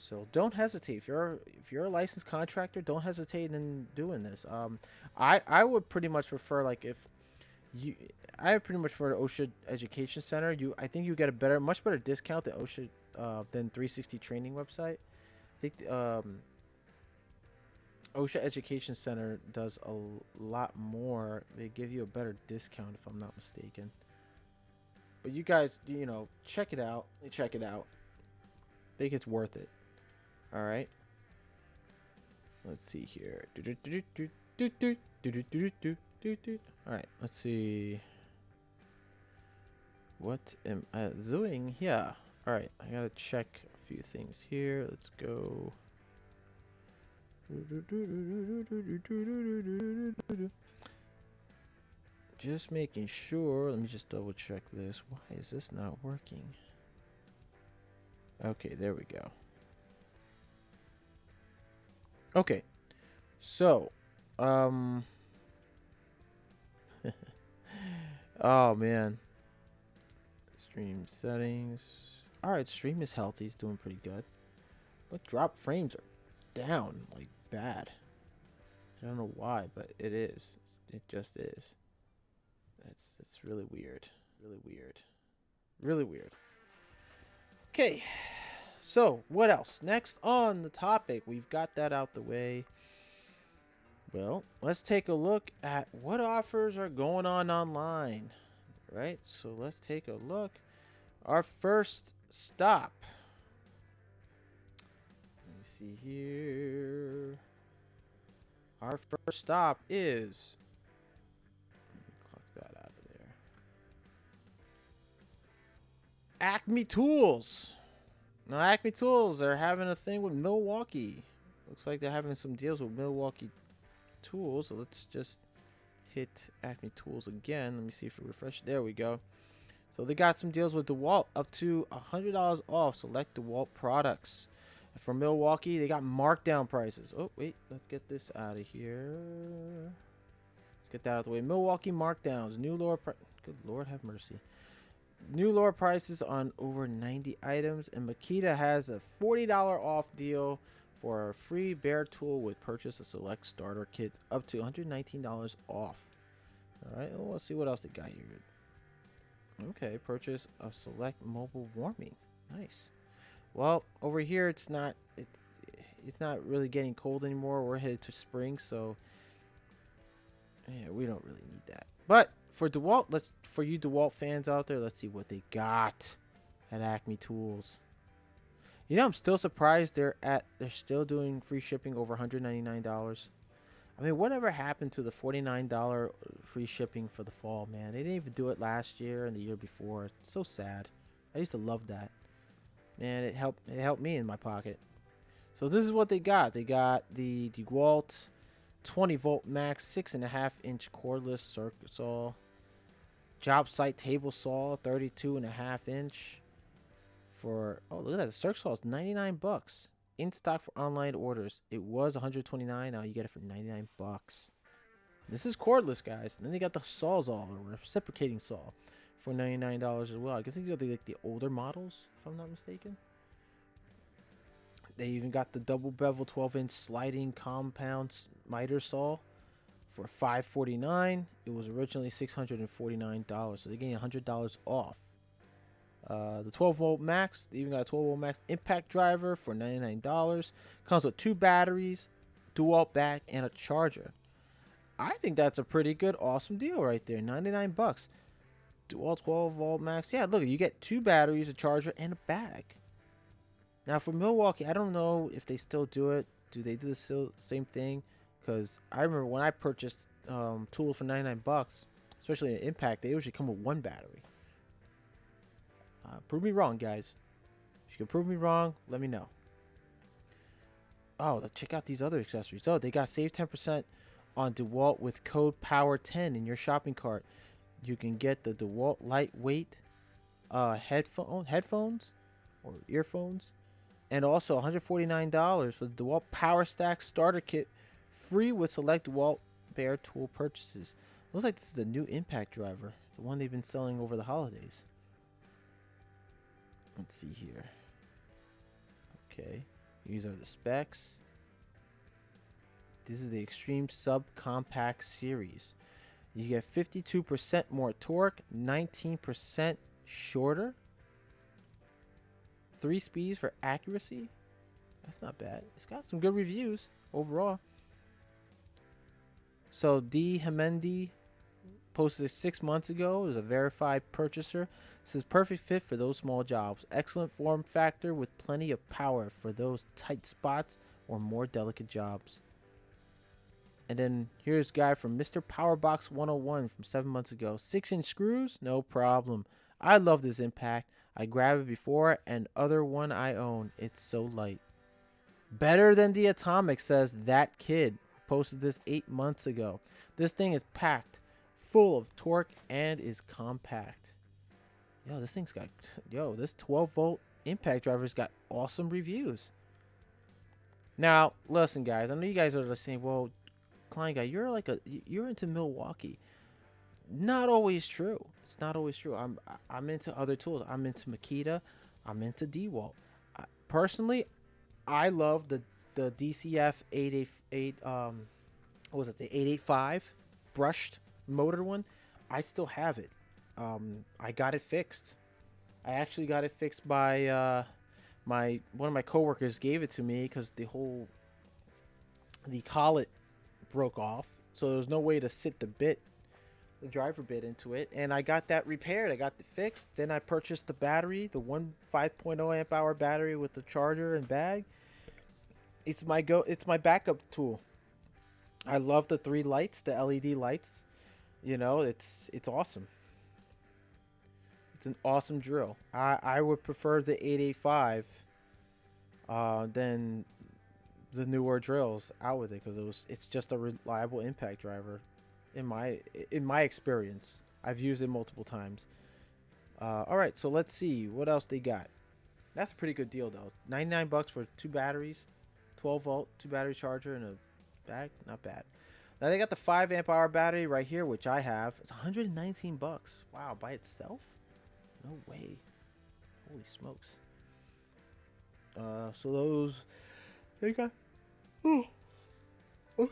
So don't hesitate. If you're a licensed contractor, don't hesitate in doing this. I would pretty much prefer, like, if you I pretty much prefer the OSHA Education Center. I think you get a much better discount than OSHA than 360 Training website. I think OSHA Education Center does a lot more. They give you a better discount if I'm not mistaken. But you guys, check it out. Check it out. I think it's worth it. All right. Let's see here. All right. Let's see. What am I doing here? All right. I gotta check a few things here. Let's go. Just making sure. Let me just double check this. Why is this not working? Okay, there we go. Okay, so, oh man, stream settings. All right, stream is healthy. It's doing pretty good, but drop frames are down like bad. I don't know why, but it is. It just is. It's really weird. Really weird. Really weird. Okay. So, what else? Next on the topic, we've got that out the way. Well, let's take a look at what offers are going on online. Right? So, let's take a look. Our first stop. Let me see here. Our first stop is... Let me cluck that out of there. Acme Tools. Now, Acme Tools are having a thing with Milwaukee. Looks like they're having some deals with Milwaukee Tools. So let's just hit Acme Tools again. Let me see if it refreshes. There we go. So they got some deals with DeWalt, up to $100 off select DeWalt products. And for Milwaukee, they got markdown prices. Oh, wait. Let's get this out of here. Let's get that out of the way. Milwaukee markdowns. New lower price. Good Lord, have mercy. New lower prices on over 90 items, and Makita has a $40 off deal for a free bare tool with purchase a select starter kit, up to $119 off. All right, well, let's see what else they got here. Okay, purchase a select mobile warming. Nice. Well, over here it's not really getting cold anymore. We're headed to spring, so yeah, we don't really need that. But for DeWalt, for you DeWalt fans out there, let's see what they got at Acme Tools. I'm still surprised they're still doing free shipping over $199. I mean, whatever happened to the $49 free shipping for the fall, man? They didn't even do it last year and the year before. It's so sad. I used to love that. Man, it helped me in my pocket. So this is what they got. They got the DeWalt 20 volt max 6.5 inch cordless circuit saw, job site table saw 32.5 inch for, oh, look at that, the circuit saw is $99 in stock for online orders. It was $129. Now you get it for $99. This is cordless, guys. And then they got the Sawzall, or reciprocating saw, for $99 as well. I guess these are like the older models, if I'm not mistaken. They even got the double bevel 12-inch sliding compound miter saw for $549. It was originally $649, so they're getting $100 off. The 12 volt max, they even got a 12 volt max impact driver for $99. Comes with 2 batteries, DeWalt back, and a charger. I think that's a pretty good, awesome deal right there. $99. DeWalt 12 volt max. Yeah, look, you get 2 batteries, a charger, and a bag. Now for Milwaukee, I don't know if they still do it. Do they do the same thing? Because I remember when I purchased tools for $99, especially an impact, they usually come with 1 battery. Prove me wrong, guys. If you can prove me wrong, let me know. Oh, check out these other accessories. Oh, they got save 10% on DeWalt with code POWER10 in your shopping cart. You can get the DeWalt lightweight headphones or earphones, and also $149 for the DeWalt Power Stack Starter Kit, free with select DeWalt Bare Tool purchases. Looks like this is the new impact driver, the one they've been selling over the holidays. Let's see here. Okay, these are the specs. This is the Extreme Subcompact Series. You get 52% more torque, 19% shorter, 3 speeds for accuracy. That's not bad. It's got some good reviews overall. So D. Hemendi posted it 6 months ago. It was a verified purchaser. This is perfect fit for those small jobs. Excellent form factor with plenty of power for those tight spots or more delicate jobs. And then here's a guy from Mr. Powerbox 101 from 7 months ago. 6-inch screws? No problem. I love this impact. I grabbed it before and other one I own. It's so light. Better than the Atomic, says that kid who posted this 8 months ago. This thing is packed full of torque and is compact. Yo, this thing's got... Yo, this 12-volt impact driver's got awesome reviews. Now, listen, guys. I know you guys are saying, well, KleinGuy, you're into Milwaukee. Not always true. It's not always true. I'm into other tools. I'm into Makita. I'm into DeWalt. Personally, I love the DCF 888 what was it, the 885 brushed motor one. I still have it. I got it fixed. I actually got it fixed by one of my coworkers gave it to me because the collet broke off, so there was no way to sit the driver bit into it, and I got that repaired. I got it fixed. Then I purchased the battery, the 5.0 amp hour battery with the charger and bag. It's my backup tool. I love the 3 lights, the LED lights. You know, it's awesome. It's an awesome drill. I would prefer the 885 than the newer drills out with it, because it's just a reliable impact driver in my experience. I've used it multiple times. All right, so let's see what else they got. That's a pretty good deal though. $99 for 2 batteries, 12-volt 2 battery charger and a bag. Not bad. Now they got the 5 amp hour battery right here, which I have. It's $119. Wow, by itself? No way. Holy smokes. So those they got. Oh,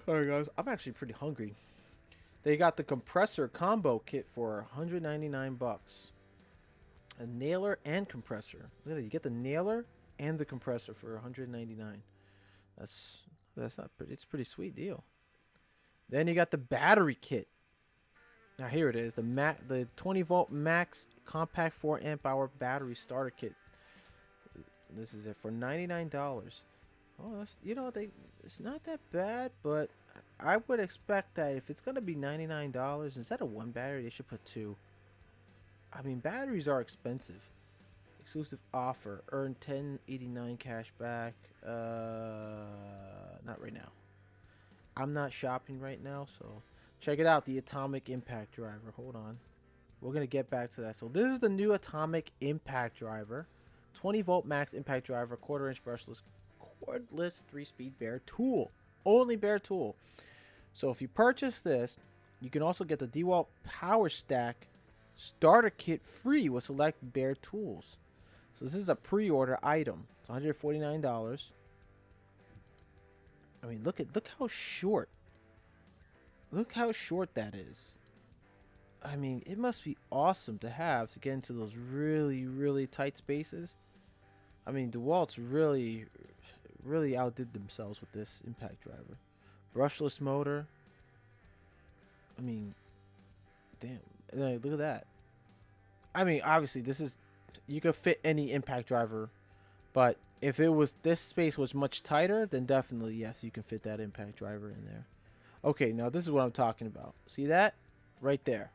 sorry guys. I'm actually pretty hungry. They got the compressor combo kit for $199. A nailer and compressor. Look at that. You get the nailer and the compressor for $199. That's not pretty. It's a pretty sweet deal. Then you got the battery kit. Now here it is. The 20-volt max compact 4 amp hour battery starter kit. This is it for $99. Oh, that's, you know, it's not that bad, but I would expect that if it's gonna be $99, instead of 1 battery, they should put 2. I mean, batteries are expensive. Exclusive offer. Earn $10.89 cash back. Not right now. I'm not shopping right now, so check it out. The Atomic Impact Driver. Hold on. We're gonna get back to that. So this is the new Atomic Impact Driver. 20-volt max impact driver, 1/4-inch brushless, cordless 3-speed bare tool. Only bare tool. So if you purchase this, you can also get the DeWalt Power Stack starter kit free with select bare tools. So this is a pre-order item. It's $149. I mean, look how short. Look how short that is. I mean, it must be awesome to have to get into those really, really tight spaces. I mean, DeWalt's really outdid themselves with this impact driver. Brushless motor. I mean, damn. Look at that. I mean, obviously, you could fit any impact driver, but if this space was much tighter, then definitely, yes, you can fit that impact driver in there. Okay, now this is what I'm talking about. See that? Right there.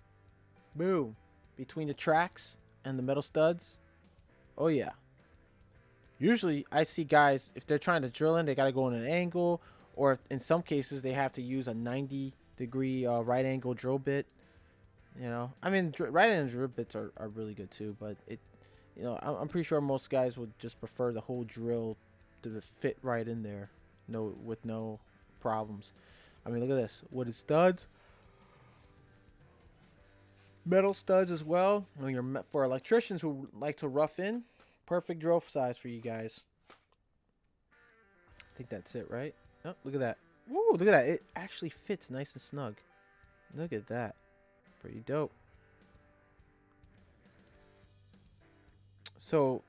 Boom. Between the tracks and the metal studs. Oh, yeah. Usually, I see guys, if they're trying to drill in, they got to go in an angle, or in some cases, they have to use a 90-degree right angle drill bit. You know, I mean, right-hand drill bits are really good too, but I'm pretty sure most guys would just prefer the whole drill to fit right in there, with no problems. I mean, look at this. Wooden studs, metal studs as well. When you're for electricians who like to rough in, perfect drill size for you guys. I think that's it, right? Oh, look at that. Woo, look at that. It actually fits nice and snug. Look at that. Pretty dope. So,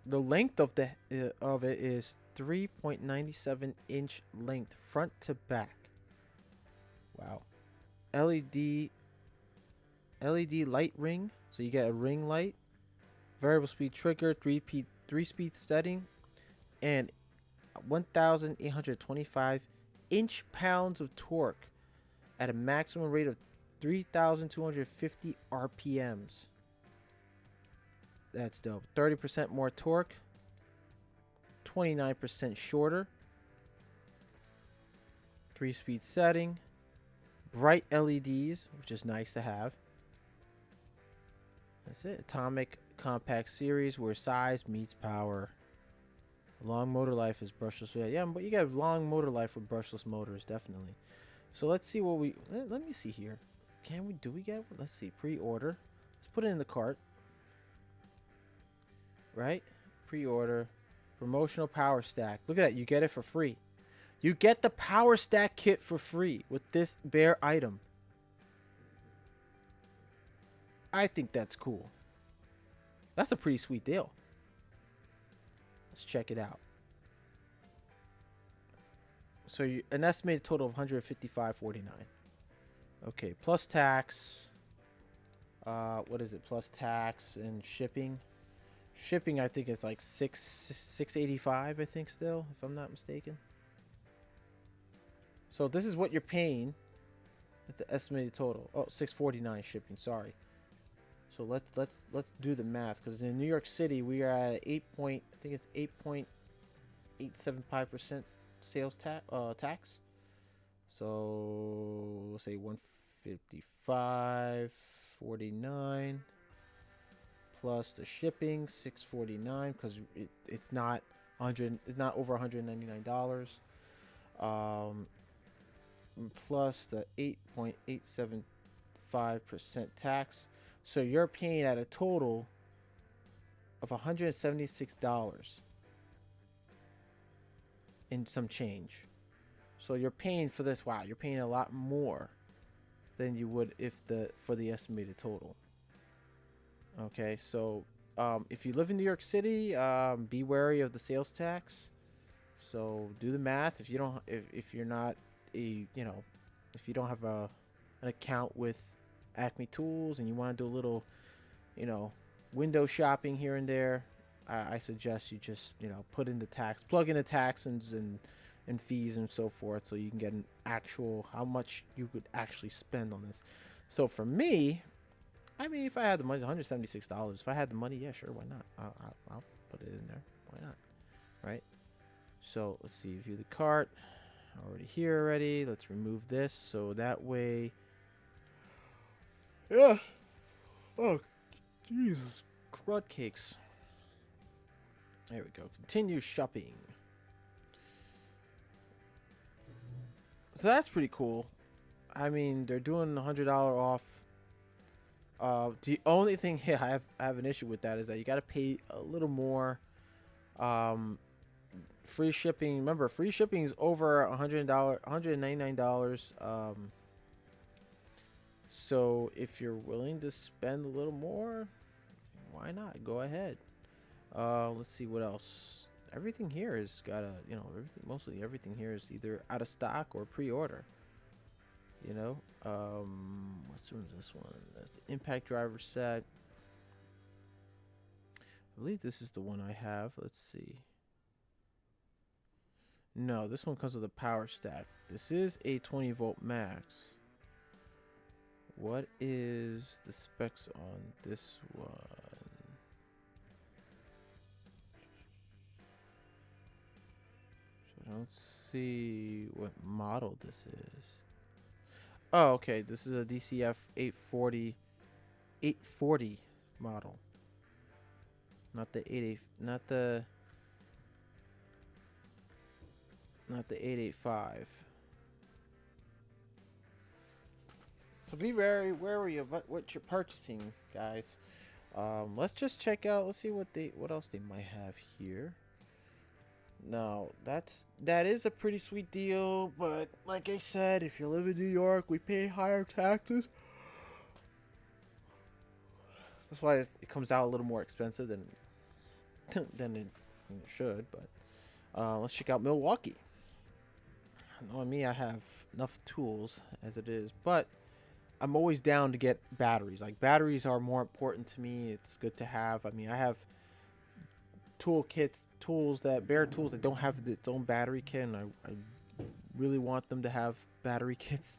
the length of it is 3.97-inch length front to back. Wow. LED light ring, so you get a ring light, variable speed trigger, three speed setting, and 1,825 inch-pounds of torque at a maximum rate of 3,250 RPMs. That's dope. 30% more torque, 29% shorter, 3-speed setting, bright LEDs, which is nice to have. That's it. Atomic compact series where size meets power. Long motor life is brushless. Yeah, but you got long motor life with brushless motors, definitely. So let's see what let me see here. Do we get, let's see, pre-order. Let's put it in the cart. Right? Pre-order. Promotional power stack. Look at that. You get it for free. You get the power stack kit for free with this bare item. I think that's cool. That's a pretty sweet deal. Let's check it out. So an estimated total of $155.49. Okay, plus tax. What is it? Plus tax and shipping. Shipping, I think it's like $685. I think still, if I'm not mistaken. So this is what you're paying at the estimated total. Oh, $649 shipping. Sorry. So let's do the math, because in New York City we are at I think it's 8.875% sales tax. So we'll say 155.49 plus the shipping, $649, because it's not over $199. Plus the 8.875% tax. So you're paying at a total of $176 in some change. So you're paying for this. Wow, you're paying a lot more than you would for the estimated total. Okay, so if you live in New York City, be wary of the sales tax. So do the math. If you're not if you don't have an account with Acme Tools and you want to do a little, window shopping here and there, I suggest you just, put in the tax, plug in the taxes and fees and so forth, so you can get an actual how much you could actually spend on this. So for me, I mean, if I had the money, $176. If I had the money, yeah, sure, why not? I'll put it in there. Why not? Right? So let's see. View the cart. Already here already. Let's remove this so that way. Yeah. Oh, Jesus. Crud cakes. There we go. Continue shopping. So that's pretty cool. I mean, they're doing $100 off. The only thing here I have an issue with that is that you got to pay a little more. Free shipping. Remember, free shipping is over $100, $199. So if you're willing to spend a little more, why not? Go ahead. Let's see what else. Everything here has got mostly everything here is either out of stock or pre-order. What's this one? That's the impact driver set. I believe this is the one I have. Let's see. No, this one comes with a power stack. This is a 20-volt max. What is the specs on this one? So I don't see what model this is. Oh, okay. This is a DCF 840 840 model, not the 88, not the 885. So be very wary of what you're purchasing, guys. Let's just check out. Let's see what else they might have here. No, that is a pretty sweet deal, but like I said, if you live in New York, we pay higher taxes. That's why it comes out a little more expensive than it should. But let's check out Milwaukee. Knowing me, I have enough tools as it is, but I'm always down to get batteries. Like, batteries are more important to me. It's good to have. I mean, I have bare tools that don't have its own battery kit, and I really want them to have battery kits.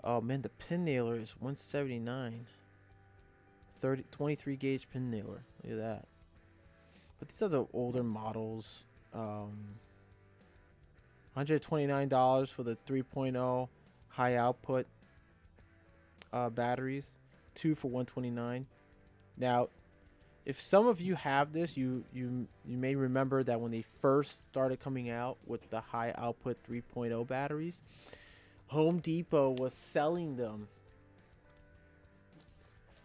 Oh man, the pin nailer is 179. 23 gauge pin nailer. Look at that. But these are the older models. $129 for the 3.0 high output batteries. 2 for $129. Now, if some of you have this, you may remember that when they first started coming out with the high output 3.0 batteries, Home Depot was selling them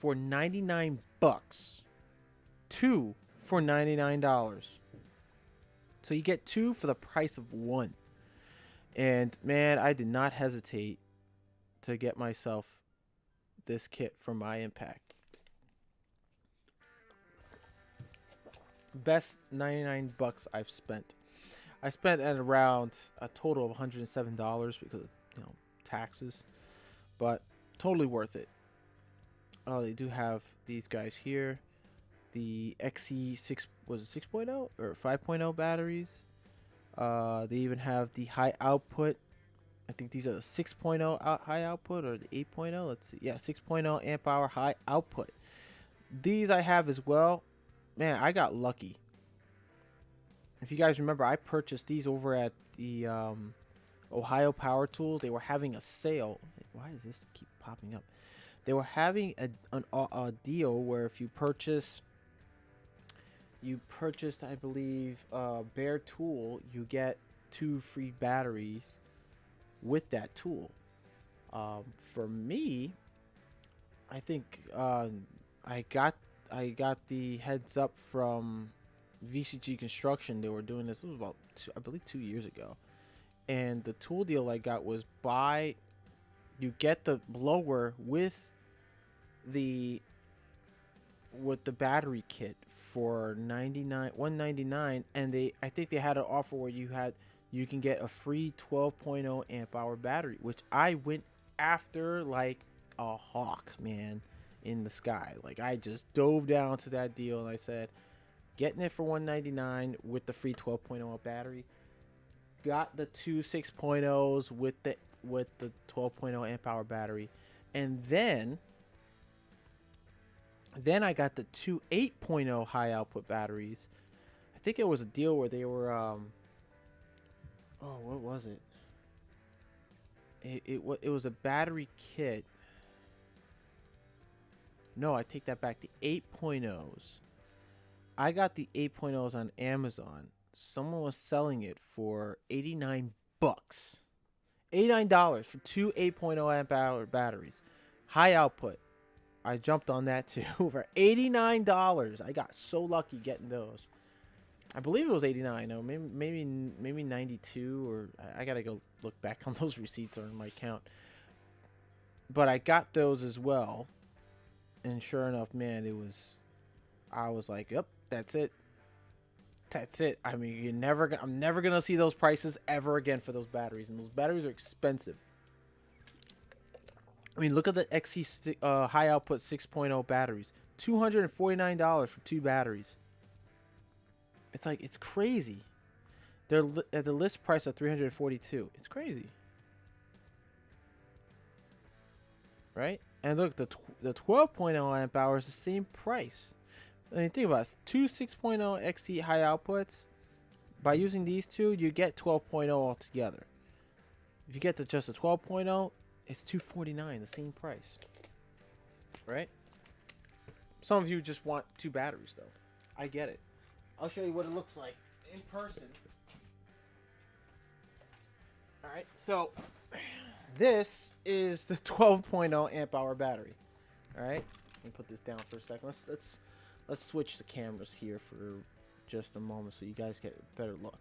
for 99 bucks. 2 for $99. So you get 2 for the price of 1. And man, I did not hesitate to get myself this kit from my Impact. Best 99 bucks I've spent. I spent at around a total of $107 because of, taxes, but totally worth it. Oh, they do have these guys here. The XE6 was it 6.0 or 5.0 batteries. They even have the high output. I think these are the 6.0 high output or the 8.0. Let's see. Yeah, 6.0 amp hour high output. These I have as well. Man, I got lucky. If you guys remember, I purchased these over at the Ohio Power Tools. They were having a sale. Why does this keep popping up? They were having a deal where if you purchased, I believe, bare tool, you get 2 free batteries with that tool. For me, I think I got the heads up from VCG Construction. They were doing this. It was about I believe 2 years ago, and the tool deal I got was you get the blower with the battery kit for $199, and I think they had an offer where you can get a free 12.0 amp hour battery, which I went after like a hawk, man, in the sky. Like, I just dove down to that deal, and I said, getting it for $199 with the free 12.0 battery. Got the 2 6.0s with the 12.0 amp hour battery, and then I got the 2 8.0 high output batteries. I think it was a deal where they were what was it? It was a battery kit. No, I take that back. The 8.0s. I got the 8.0s on Amazon. Someone was selling it for 89 bucks. $89 for 2 8.0 amp hour batteries. High output. I jumped on that too for $89. I got so lucky getting those. I believe it was 89. No, maybe 92, or I gotta go look back on those receipts on my account. But I got those as well, and sure enough, man, I was like, yep, that's it. That's it. I mean, I'm never gonna see those prices ever again for those batteries, and those batteries are expensive. I mean, look at the XE high output 6.0 batteries. $249 for 2 batteries. It's crazy. They're at the list price of $342. It's crazy, right? And look, the 12.0 amp hour is the same price. I mean, think about it. 2 6.0 XE high outputs. By using these two, you get 12.0 altogether. If you get just the 12.0, it's $249, the same price, right? Some of you just want 2 batteries though. I get it. I'll show you what it looks like in person. All right, so this is the 12.0 amp hour battery. All right, let me put this down for a second. Let's switch the cameras here for just a moment so you guys get a better look.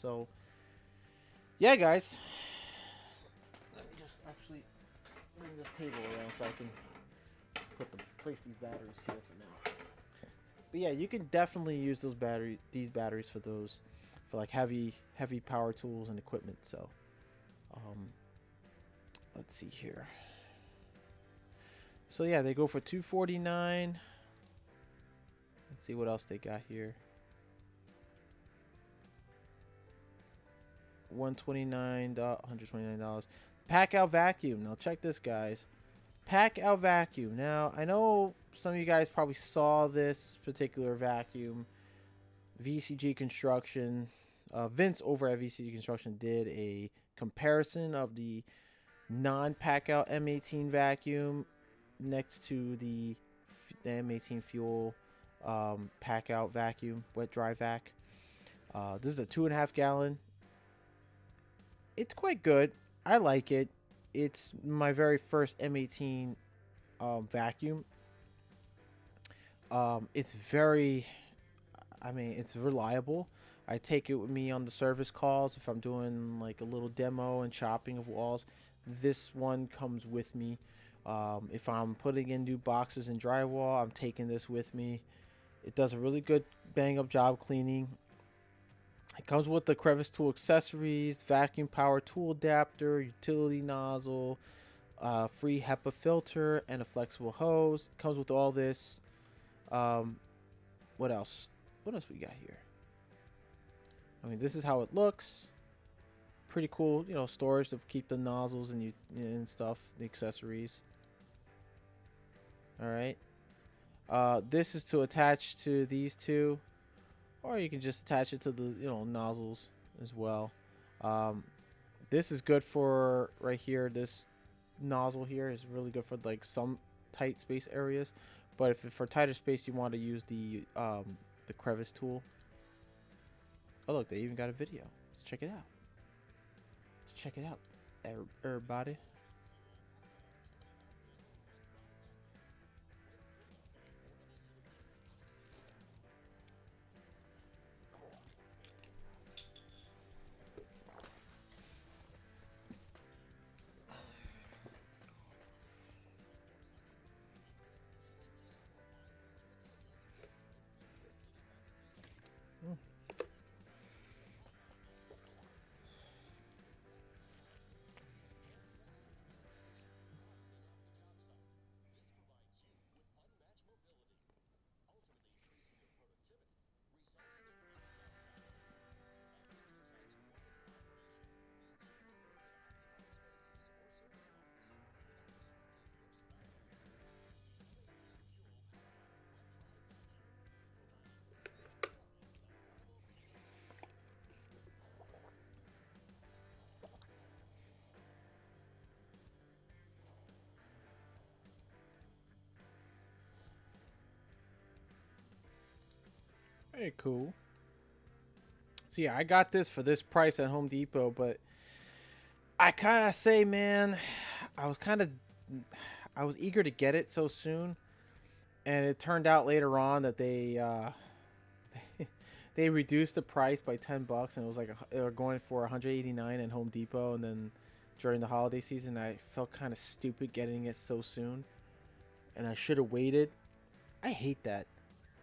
So, yeah, guys. Let me just actually bring this table around so I can place these batteries here for now. But yeah, you can definitely use these batteries for like heavy power tools and equipment. So, um, let's see here. So yeah, they go for $249. Let's see what else they got here. $129. Pack out vacuum. Now check this, guys. Pack out vacuum. Now I know some of you guys probably saw this particular vacuum. VCG Construction, Vince over at VCG Construction did a comparison of the non-pack out M18 vacuum next to the M18 fuel pack out vacuum, wet dry vac. This is a 2.5 gallon. It's quite good. I like it. It's my very first M18 vacuum. It's very, I mean, it's reliable. I take it with me on the service calls if I'm doing like a little demo and chopping of walls. This one comes with me. If I'm putting in new boxes and drywall, I'm taking this with me. It does a really good bang up job cleaning. It comes with the crevice tool accessories, vacuum power tool adapter, utility nozzle, free HEPA filter, and a flexible hose. It comes with all this. What else? What else we got here? I mean, this is how it looks. Pretty cool, you know, storage to keep the nozzles and stuff, the accessories. All right. This is to attach to these two, or you can just attach it to the, you know, nozzles as well. This is good for right here. This nozzle here is really good for like some tight space areas, but if for tighter space you want to use the crevice tool. Oh look, they even got a video. Let's check it out. Let's check it out, everybody. Very cool. So yeah, I got this for this price at Home Depot, but I kind of say, man, I was kind of, I was eager to get it so soon, and it turned out later on that they they reduced the price by $10, and it was like they were going for 189 at Home Depot, and then during the holiday season, I felt kind of stupid getting it so soon, and I should have waited. I hate that.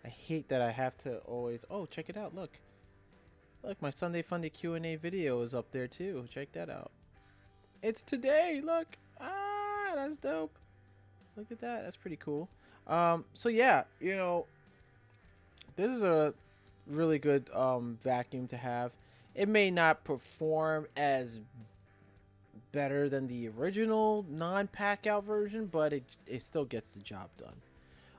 I hate that I have to always, oh, check it out, look. Look, my Sunday Funday Q&A video is up there too. Check that out. It's today, look. Ah, that's dope. Look at that. That's pretty cool. So yeah, you know, this is a really good vacuum to have. It may not perform as better than the original non-pack out version, but it still gets the job done.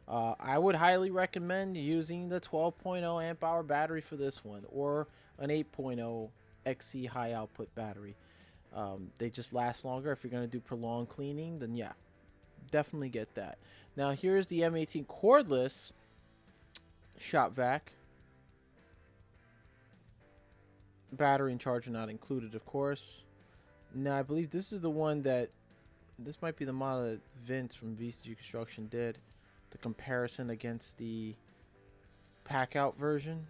I would highly recommend using the 12.0 amp hour battery for this one, or an 8.0 XC high output battery. They just last longer. If you're going to do prolonged cleaning, then yeah, definitely get that. Now here's the M18 cordless shop vac. Battery and charger not included, of course. Now I believe this is the one that, this might be the model that Vince from VCG Construction did. The comparison against the pack out version.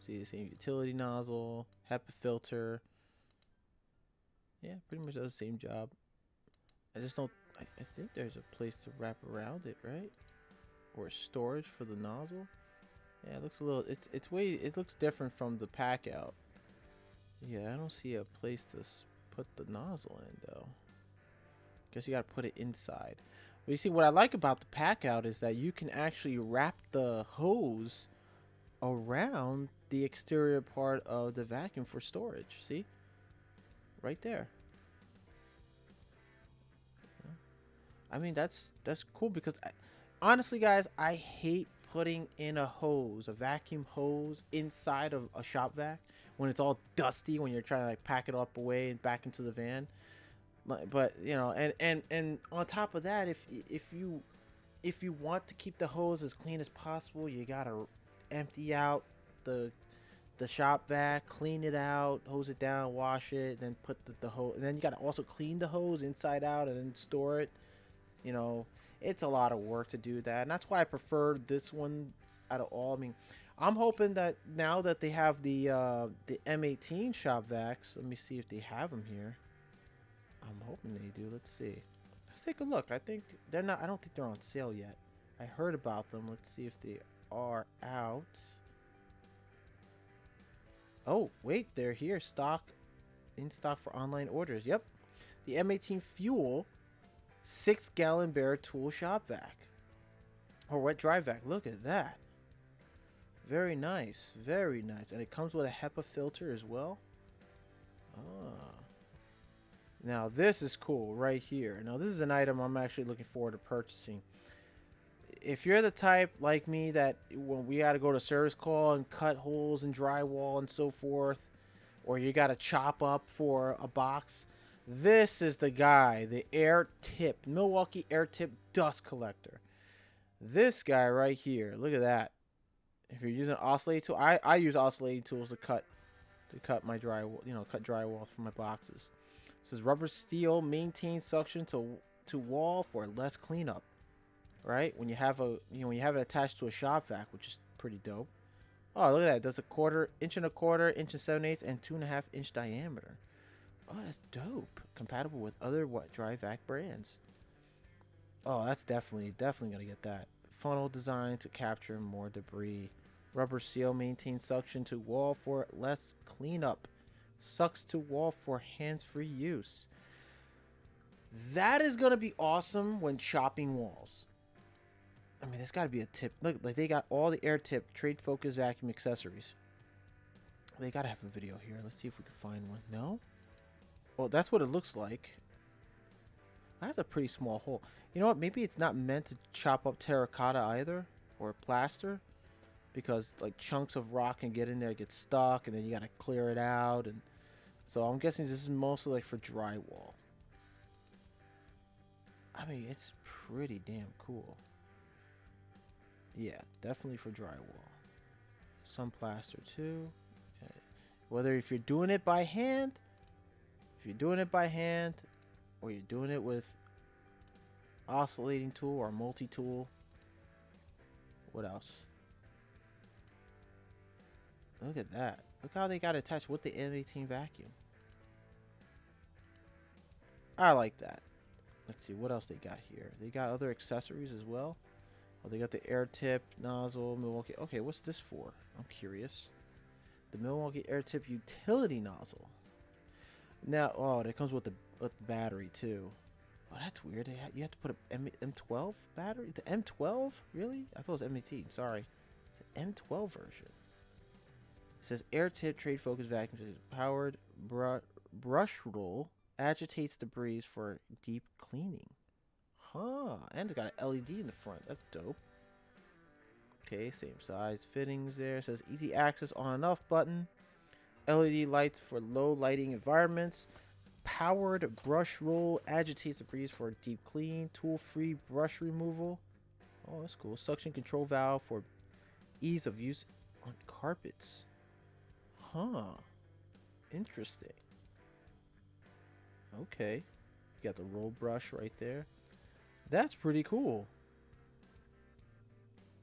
See the same utility nozzle, HEPA filter. Yeah, pretty much does the same job. I just don't, I think there's a place to wrap around it, right? Or storage for the nozzle. Yeah, it looks a little, it looks different from the pack out. Yeah, I don't see a place to put the nozzle in though. Guess you gotta put it inside. But you see, what I like about the pack out is that you can actually wrap the hose around the exterior part of the vacuum for storage. See? Right there. I mean, that's cool because honestly, guys, I hate putting in a vacuum hose inside of a shop vac when it's all dusty when you're trying to like pack it up away and back into the van. But you know, and on top of that, if you want to keep the hose as clean as possible, you gotta empty out the the shop vac, clean it out, hose it down, wash it, then put the hose, and then you gotta also clean the hose inside out and then store it. You know, it's a lot of work to do that, and that's why I prefer this one out of all. I mean, I'm hoping that now that they have the M18 shop vacs, let me see if they have them here. I'm hoping they do. Let's see. Let's take a look. I think they're not. I don't think they're on sale yet. I heard about them. Let's see if they are out. Oh, wait, they're here. In stock for online orders. Yep. The M18 Fuel 6-gallon bare tool shop vac. Or wet dry vac. Look at that. Very nice. Very nice. And it comes with a HEPA filter as well. Ah. Now this is cool right here. Now this is an item I'm actually looking forward to purchasing. If you're the type like me that when we got to go to service call and cut holes in drywall and so forth, or you got to chop up for a box, this is the guy, the air tip, Milwaukee air tip dust collector. This guy right here, look at that. If you're using an oscillating tool, I use oscillating tools to cut my drywall, cut drywall for my boxes. This is rubber steel, maintain suction to wall for less cleanup. Right? When you have when you have it attached to a shop vac, which is pretty dope. Oh, look at that. It does a 1/4 inch and 1/4 inch and 7/8 and 2.5 inch diameter. Oh, that's dope. Compatible with other dry vac brands. Oh, that's definitely gonna get that. Funnel design to capture more debris. Rubber seal maintains suction to wall for less cleanup. Sucks to wall for hands-free use. That is gonna be awesome when chopping walls. I mean, there's got to be a tip. Look, like they got all the air tip trade focus vacuum accessories. They got to have a video here. Let's see if we can find one. No? Well, that's what it looks like. That's a pretty small hole. You know what? Maybe it's not meant to chop up terracotta either, or plaster, because like chunks of rock can get in there, get stuck, and then you got to clear it out. And so I'm guessing this is mostly like for drywall. I mean, it's pretty damn cool. Yeah, definitely for drywall. Some plaster too. Okay. Whether if you're doing it by hand, or you're doing it with oscillating tool or multi-tool. What else? Look at that. Look how they got attached with the M18 vacuum. I like that. Let's see what else they got here. They got other accessories as well. Oh, they got the air tip nozzle, Milwaukee. Okay, what's this for? I'm curious. The Milwaukee air tip utility nozzle. Now, oh, it comes with the battery too. Oh, that's weird. You have to put a M12 battery. The M12? Really? I thought it was M18. Sorry. The M12 version. It says air tip trade focus vacuum. Powered brush roll agitates debris for deep cleaning. Huh, and it's got an LED in the front. That's dope. Okay, same size fittings there. It says easy access on and off button. LED lights for low lighting environments. Powered brush roll agitates debris for a deep clean. Tool-free brush removal. Oh, that's cool. Suction control valve for ease of use on carpets. Huh. Interesting. Okay. You got the roll brush right there. That's pretty cool.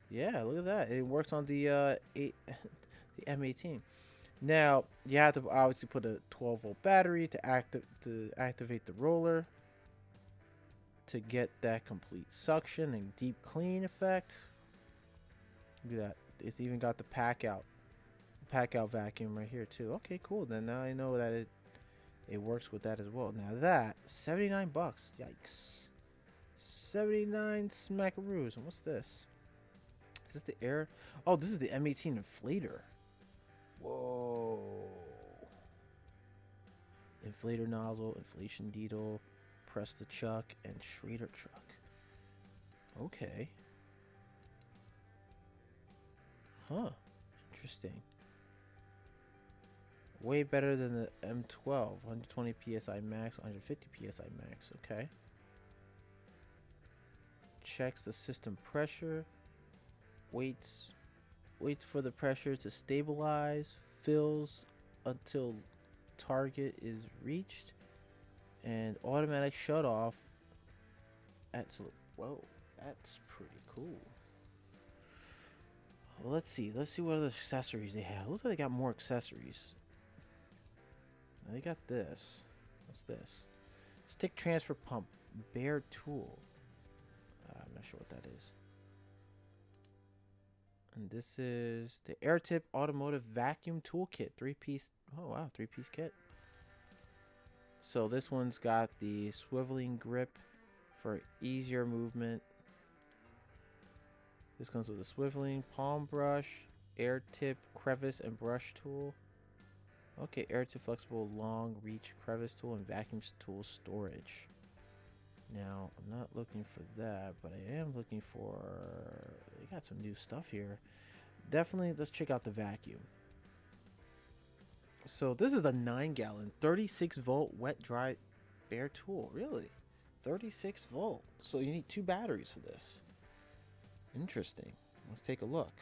Yeah, look at that. It works on the the M18. Now, you have to obviously put a 12-volt battery to activate the roller to get that complete suction and deep clean effect. Look at that. It's even got the pack out vacuum right here too. Okay, cool. Then now I know that it works with that as well. Now that $79. Yikes. 79 smackaroos. And what's this? Is this the air? Oh, this is the M18 inflator. Whoa. Inflator nozzle, inflation needle, press the chuck, and Schrader truck. Okay. Huh. Interesting. Way better than the M12. 120 PSI max, 150 PSI max. Okay. Checks the system pressure. Waits for the pressure to stabilize. Fills until target is reached. And automatic shut off at whoa, that's pretty cool. Well, let's see what other accessories they have. Looks like they got more accessories. They got this. What's this? Stick transfer pump, bare tool. I'm not sure what that is. And this is the AirTip automotive vacuum toolkit, 3-piece. Oh wow, 3-piece kit. So this one's got the swiveling grip for easier movement. This comes with a swiveling palm brush, air tip, crevice, and brush tool. Okay, air tip flexible long reach crevice tool and vacuum tool storage. Now, I'm not looking for that, but I am looking for... They got some new stuff here. Definitely, let's check out the vacuum. So this is a 9-gallon, 36-volt wet dry bare tool. Really? 36 volt. So you need 2 batteries for this. Interesting. Let's take a look.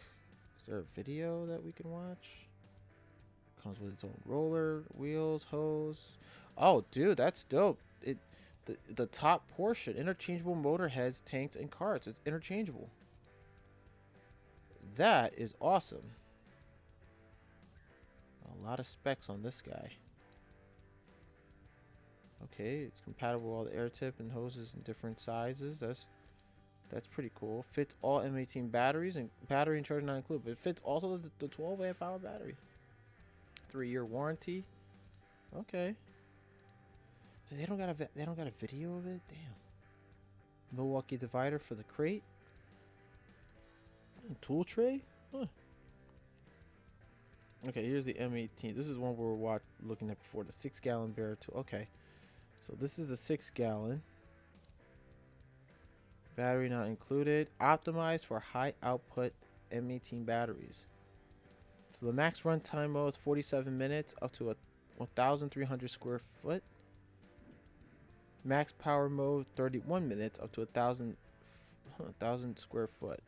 Is there a video that we can watch? Comes with its own roller, wheels, hose. Oh, dude, that's dope. The top portion, interchangeable motor heads, tanks, and carts. It's interchangeable. That is awesome. A lot of specs on this guy. Okay, it's compatible with all the air tip and hoses in different sizes. That's pretty cool. Fits all M18 batteries, and battery and charger not included, but it fits also the 12 amp hour battery. 3-year warranty. Okay. They don't got a video of it. Damn. Milwaukee divider for the crate. Tool tray. Huh. Okay, here's the M18. This is one we were looking at before. The 6-gallon bare tool. Okay. So this is the 6-gallon. Battery not included. Optimized for high output M18 batteries. So the max runtime mode is 47 minutes up to 1,300 square foot. Max power mode 31 minutes up to 1,000 square foot.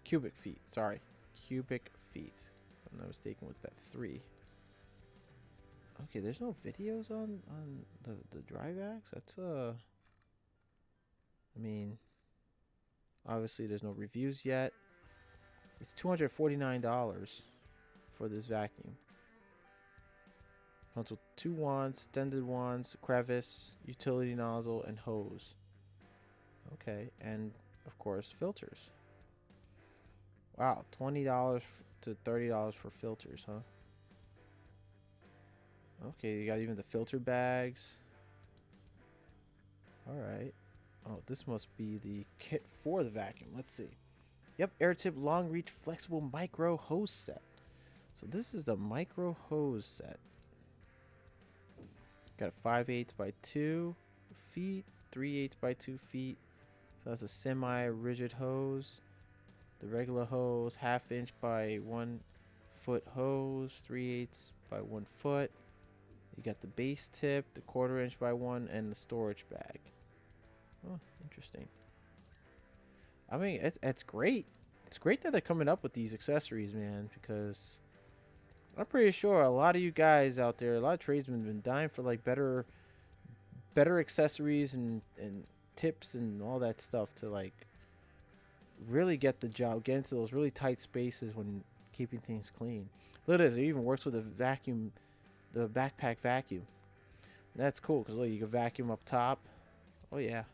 Cubic feet. Sorry. Cubic feet. If I'm not mistaken with that 3. Okay, there's no videos on the drive axe. That's I mean, obviously there's no reviews yet. It's $249 for this vacuum. Comes with 2 wands, extended wands, crevice, utility nozzle, and hose. Okay, and of course filters. Wow, $20 to $30 for filters, huh? Okay, you got even the filter bags. Alright. Oh, this must be the kit for the vacuum. Let's see. Yep, AirTip long reach flexible micro hose set. So this is the micro hose set. Got a 5/8 by 2 feet, 3/8 by 2 feet. So that's a semi-rigid hose. The regular hose, 1/2 inch by 1 foot hose, 3/8 by 1 foot. You got the base tip, the 1/4 inch by 1, and the storage bag. Oh, interesting. I mean, it's great. It's great that they're coming up with these accessories, man, because I'm pretty sure a lot of you guys out there, a lot of tradesmen have been dying for like better accessories and tips and all that stuff to like really get the job, get into those really tight spaces when keeping things clean. Look at this, it even works with the vacuum, the backpack vacuum. That's cool because look, you can vacuum up top. Oh yeah.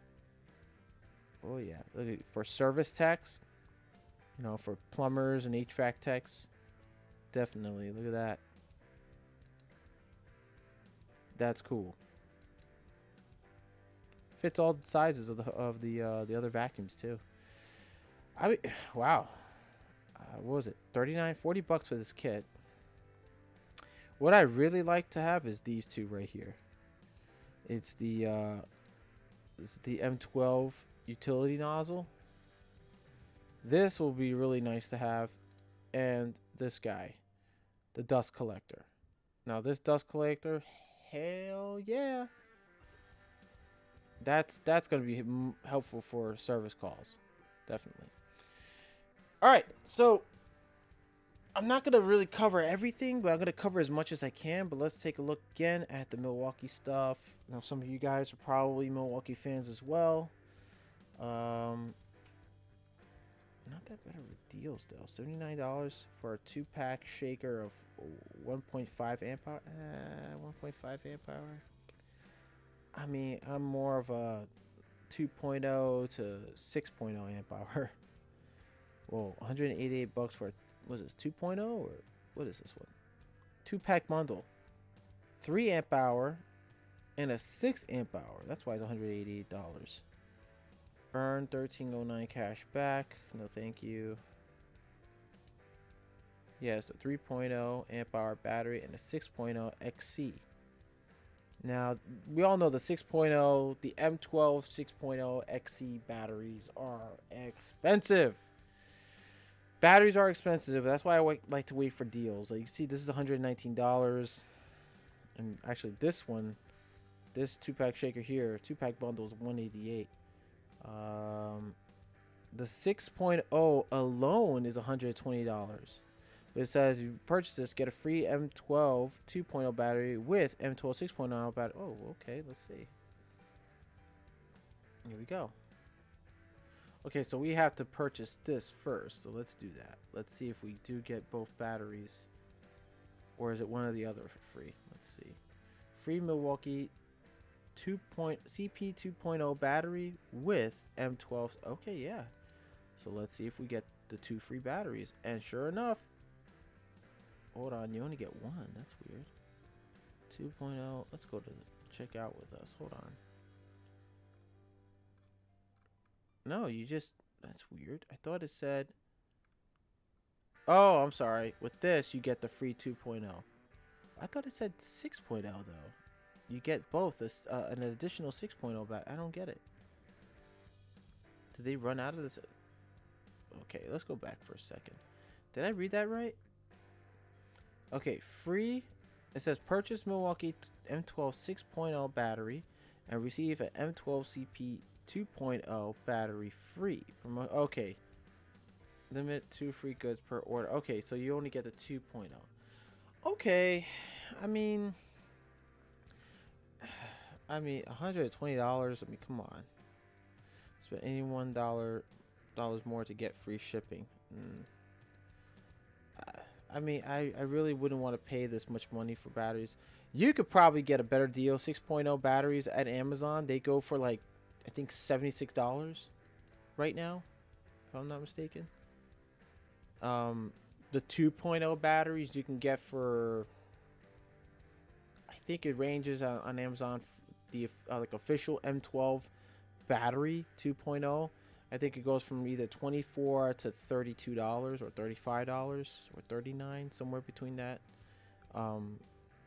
Oh yeah. Look at, for service techs, you know, for plumbers and HVAC techs, definitely. Look at that. That's cool. Fits all sizes of the other vacuums too. I mean, wow. what was it, 39, 40 bucks for this kit. What I really like to have is these two right here. It's the M12 utility nozzle. This will be really nice to have, and this guy, the dust collector. Now this dust collector, hell yeah, that's going to be helpful for service calls, definitely. All right, so I'm not going to really cover everything, but I'm going to cover as much as I can. But let's take a look again at the Milwaukee stuff. Now, some of you guys are probably Milwaukee fans as well. Not that bad of a deal still. $79 for a 2-pack shaker of 1.5 amp hour. 1.5 amp hour. I mean, I'm more of a 2.0 to 6.0 amp hour. Well, 188 bucks for, what is this, 2.0 or what is this one? 2-pack bundle. 3 amp hour and a 6 amp hour. That's why it's $188. Earn 1309 cash back. No, thank you. Yes, a 3.0 amp hour battery and a 6.0 XC. Now, we all know the 6.0, the M12 6.0 XC batteries are expensive. Batteries are expensive. That's why I like to wait for deals. Like you see, this is $119. And actually, this one, this 2-pack shaker here, 2-pack bundle is $188. The 6.0 alone is $120. It says you purchase this, get a free M12 2.0 battery with M12 6.0 battery. Oh, okay. Let's see. Here we go. Okay, so we have to purchase this first. So let's do that. Let's see if we do get both batteries. Or is it one or the other for free? Let's see. Free Milwaukee CP 2.0 battery with M12. Okay, yeah. So let's see if we get the 2 free batteries. And sure enough, hold on, you only get 1. That's weird. 2.0. Let's go to check out with us. Hold on. No, you just, that's weird. I thought it said, oh, I'm sorry. With this, you get the free 2.0. I thought it said 6.0 though. You get both an additional 6.0 bat. I don't get it. Did they run out of this? Okay, let's go back for a second. Did I read that right? Okay, free. It says purchase Milwaukee M12 6.0 battery and receive an M12 CP 2.0 battery free. Okay. Limit 2 free goods per order. Okay, so you only get the 2.0. Okay. I mean $120. I mean, come on. Spend $81 more to get free shipping. I mean, I really wouldn't want to pay this much money for batteries. You could probably get a better deal. 6.0 batteries at Amazon. They go for like, I think $76 right now, if I'm not mistaken. The 2.0 batteries you can get for, I think it ranges on Amazon. The like official M12 battery 2.0, I think it goes from either $24 to $32 or $35 or $39, somewhere between that.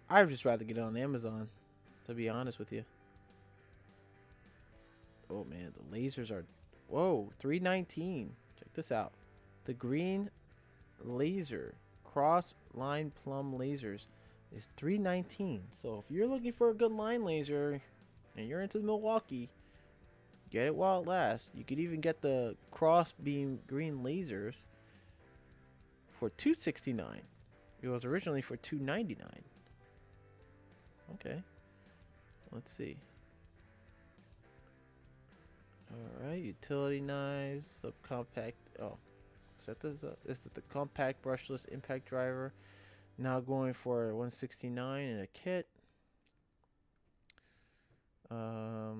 I'd just rather get it on Amazon, to be honest with you. Oh man, the lasers are, whoa, $319. Check this out. The green laser cross line plumb lasers is $319. So if you're looking for a good line laser and you're into Milwaukee, get it while it lasts. You could even get the cross beam green lasers for $269. It was originally for $299. Okay, let's see. All right, utility knives, subcompact. Oh, is that the compact brushless impact driver? Now going for $169 in a kit. Not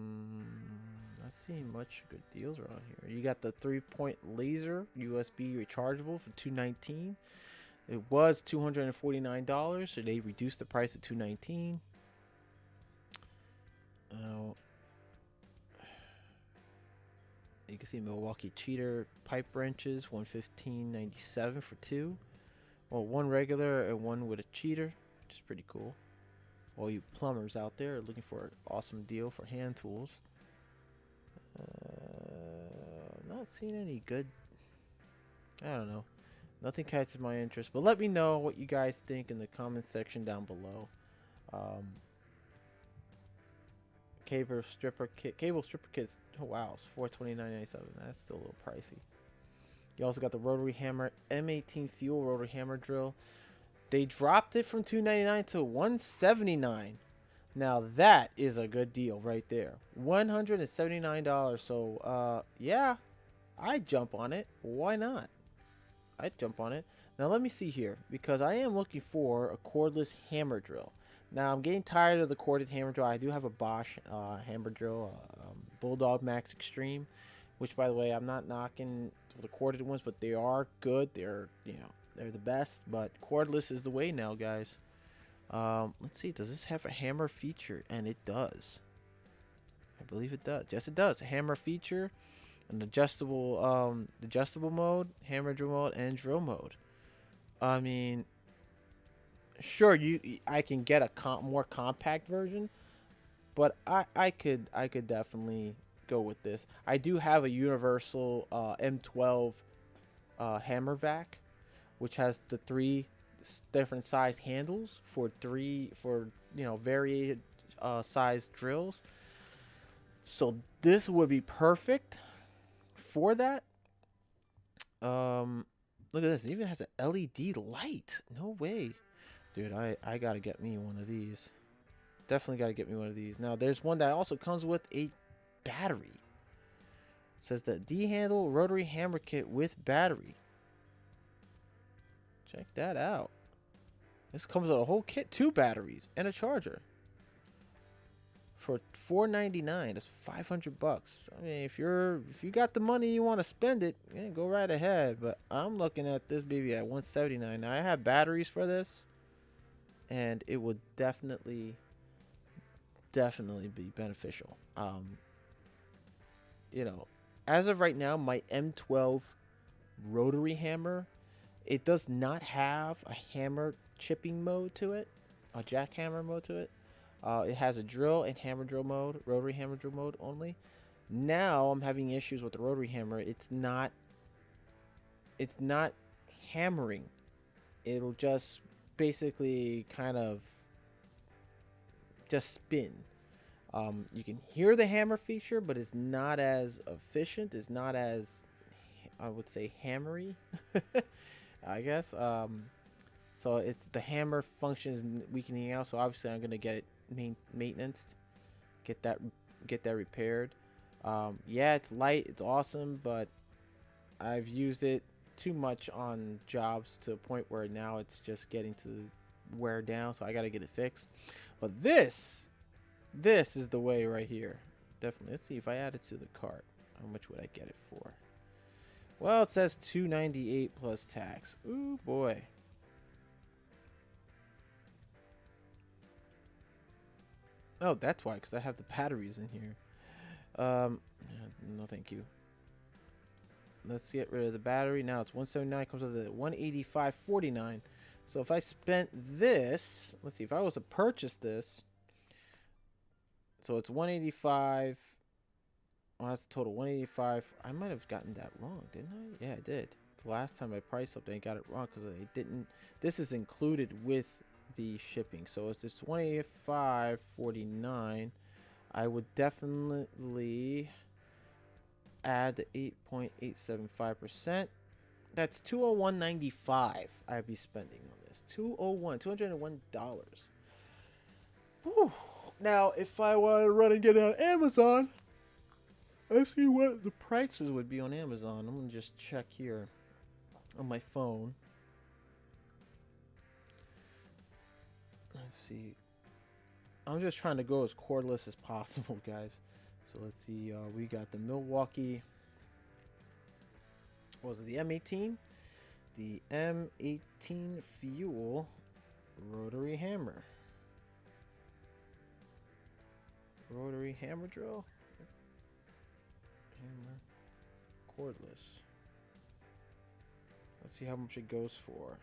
seeing much good deals around here. You got the 3-point laser USB rechargeable for $219. It was $249, so they reduced the price to $219. You can see Milwaukee cheater pipe wrenches, 115.97 for two. Well, one regular and one with a cheater, which is pretty cool. All you plumbers out there looking for an awesome deal for hand tools. Not seeing any good. I don't know. Nothing catches my interest, but let me know what you guys think in the comment section down below. Cable stripper kits. Oh wow, it's $429.97. That's still a little pricey. You also got the rotary hammer M18 fuel rotary hammer drill. They dropped it from $299 to $179. Now that is a good deal right there. $179. So yeah, I'd jump on it. Why not? I'd jump on it. Now let me see here, because I am looking for a cordless hammer drill. Now I'm getting tired of the corded hammer drill. I do have a Bosch hammer drill, Bulldog Max Extreme, which by the way I'm not knocking the corded ones, but they are good. They're they're the best. But cordless is the way now, guys. Let's see. Does this have a hammer feature? And it does. I believe it does. Yes, it does. A hammer feature, an adjustable mode, hammer drill mode, and drill mode. I mean, sure, I can get a more compact version, but I could definitely go with this. I do have a universal M12 hammer vac, which has the 3 different size handles for varied size drills. So this would be perfect for that. Look at this. It even has an LED light. No way. Dude, I gotta get me one of these. Definitely gotta get me one of these. Now, there's one that also comes with a battery. It says the D-handle rotary hammer kit with battery. Check that out. This comes with a whole kit, 2 batteries, and a charger. For $499, that's $500. I mean, if you got the money, you want to spend it, yeah, go right ahead. But I'm looking at this baby at $179. Now I have batteries for this, and it would definitely be beneficial. As of right now, my M12 rotary hammer, it does not have a hammer chipping mode to it, a jackhammer mode to it. It has a drill and hammer drill mode, rotary hammer drill mode only. Now I'm having issues with the rotary hammer. It's not hammering. It'll just basically kind of just spin. You can hear the hammer feature, but it's not as efficient. It's not as, I would say, hammery, I guess. So it's the hammer function is weakening out. So obviously I'm gonna get it maintenance, get that repaired. Yeah, it's light, it's awesome, but I've used it too much on jobs to a point where now it's just getting to wear down. So I gotta get it fixed. But this is the way right here. Definitely. Let's see if I add it to the cart. How much would I get it for? Well, it says $298 plus tax. Ooh boy. Oh, that's why, because I have the batteries in here. No, thank you. Let's get rid of the battery. Now it's $179. Comes with the $185.49. So if I spent this, let's see, if I was to purchase this, so it's $185. Well, that's the total, $185. I might have gotten that wrong, didn't I? Yeah, I did. The last time I priced something, I got it wrong because I didn't. This is included with the shipping, so it's this $185.49. I would definitely add the 8.875%. That's $201.95 I'd be spending on this. $201. Whew. Now, if I want to run and get it on Amazon, let's see what the prices would be on Amazon. I'm gonna just check here on my phone. Let's see. I'm just trying to go as cordless as possible, guys. So let's see. We got the Milwaukee. What was it? The M18. The M18 Fuel rotary hammer. Rotary hammer drill. Hammer. cordless. Let's see how much it goes for.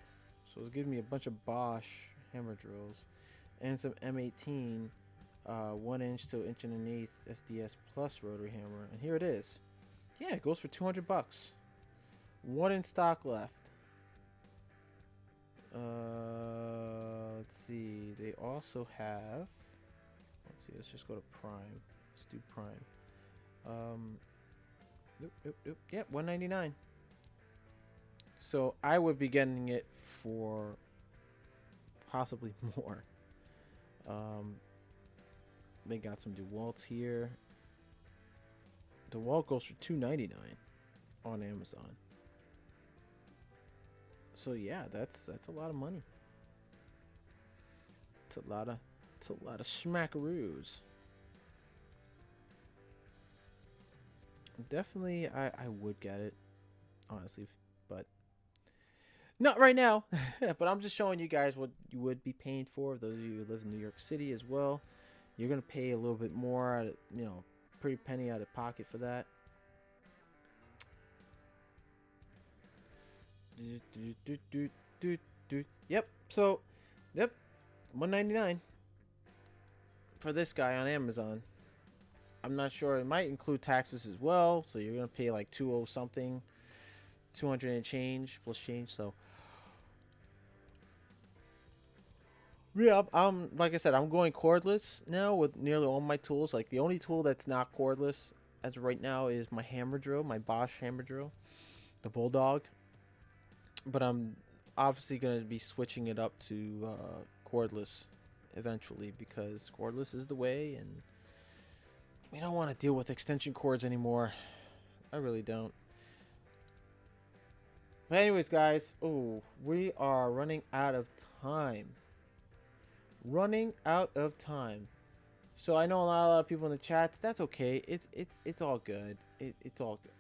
So it's giving me a bunch of Bosch hammer drills and some M18 1" to 1" SDS plus rotary hammer. And here it is. Yeah, it goes for 200 bucks. One in stock left. Let's see. They also have. Let's see. Let's just go to Prime. Let's do Prime. Nope. Yep, $199. So I would be getting it for possibly more. They got some DeWalt's here. DeWalt goes for $299 on Amazon. So yeah, that's a lot of money. It's a lot of smackaroos. Definitely, I would get it, honestly, but not right now. But I'm just showing you guys what you would be paying for. Those of you who live in New York City as well, you're gonna pay a little bit more, pretty penny out of pocket for that. Yep. So, yep, $199 for this guy on Amazon. I'm not sure. It might include taxes as well, so you're gonna pay like 200 something, 200 and change plus change. So, yeah, I'm like I said, I'm going cordless now with nearly all my tools. Like the only tool that's not cordless as of right now is my hammer drill, my Bosch hammer drill, the Bulldog. But I'm obviously going to be switching it up to cordless eventually, because cordless is the way, and we don't want to deal with extension cords anymore. I really don't. But anyways, guys, we are running out of time. Running out of time. So I know a lot of people in the chats. That's okay. It's all good. It's all good.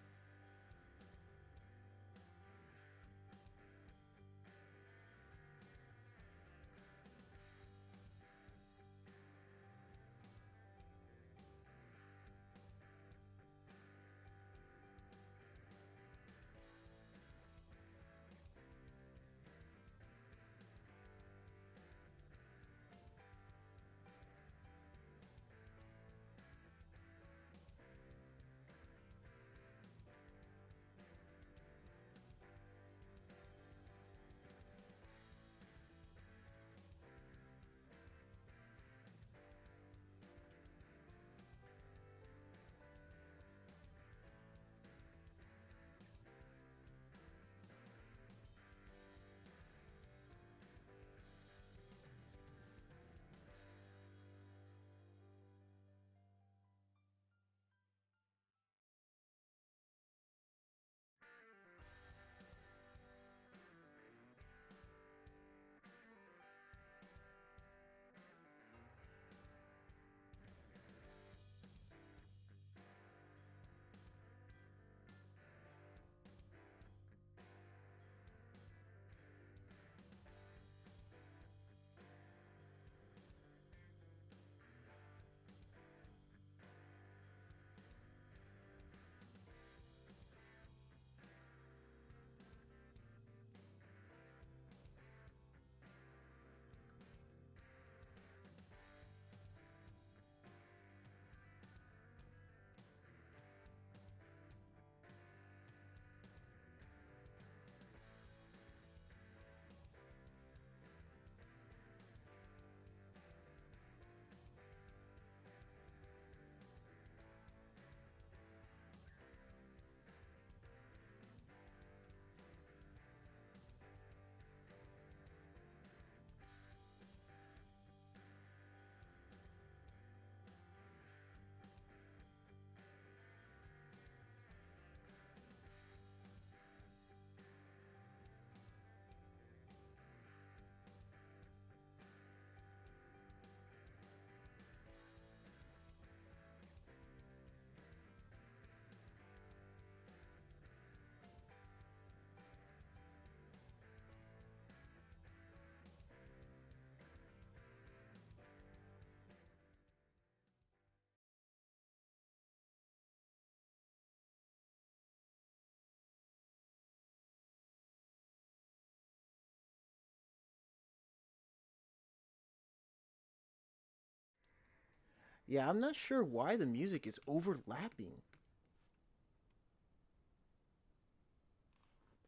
Yeah, I'm not sure why the music is overlapping.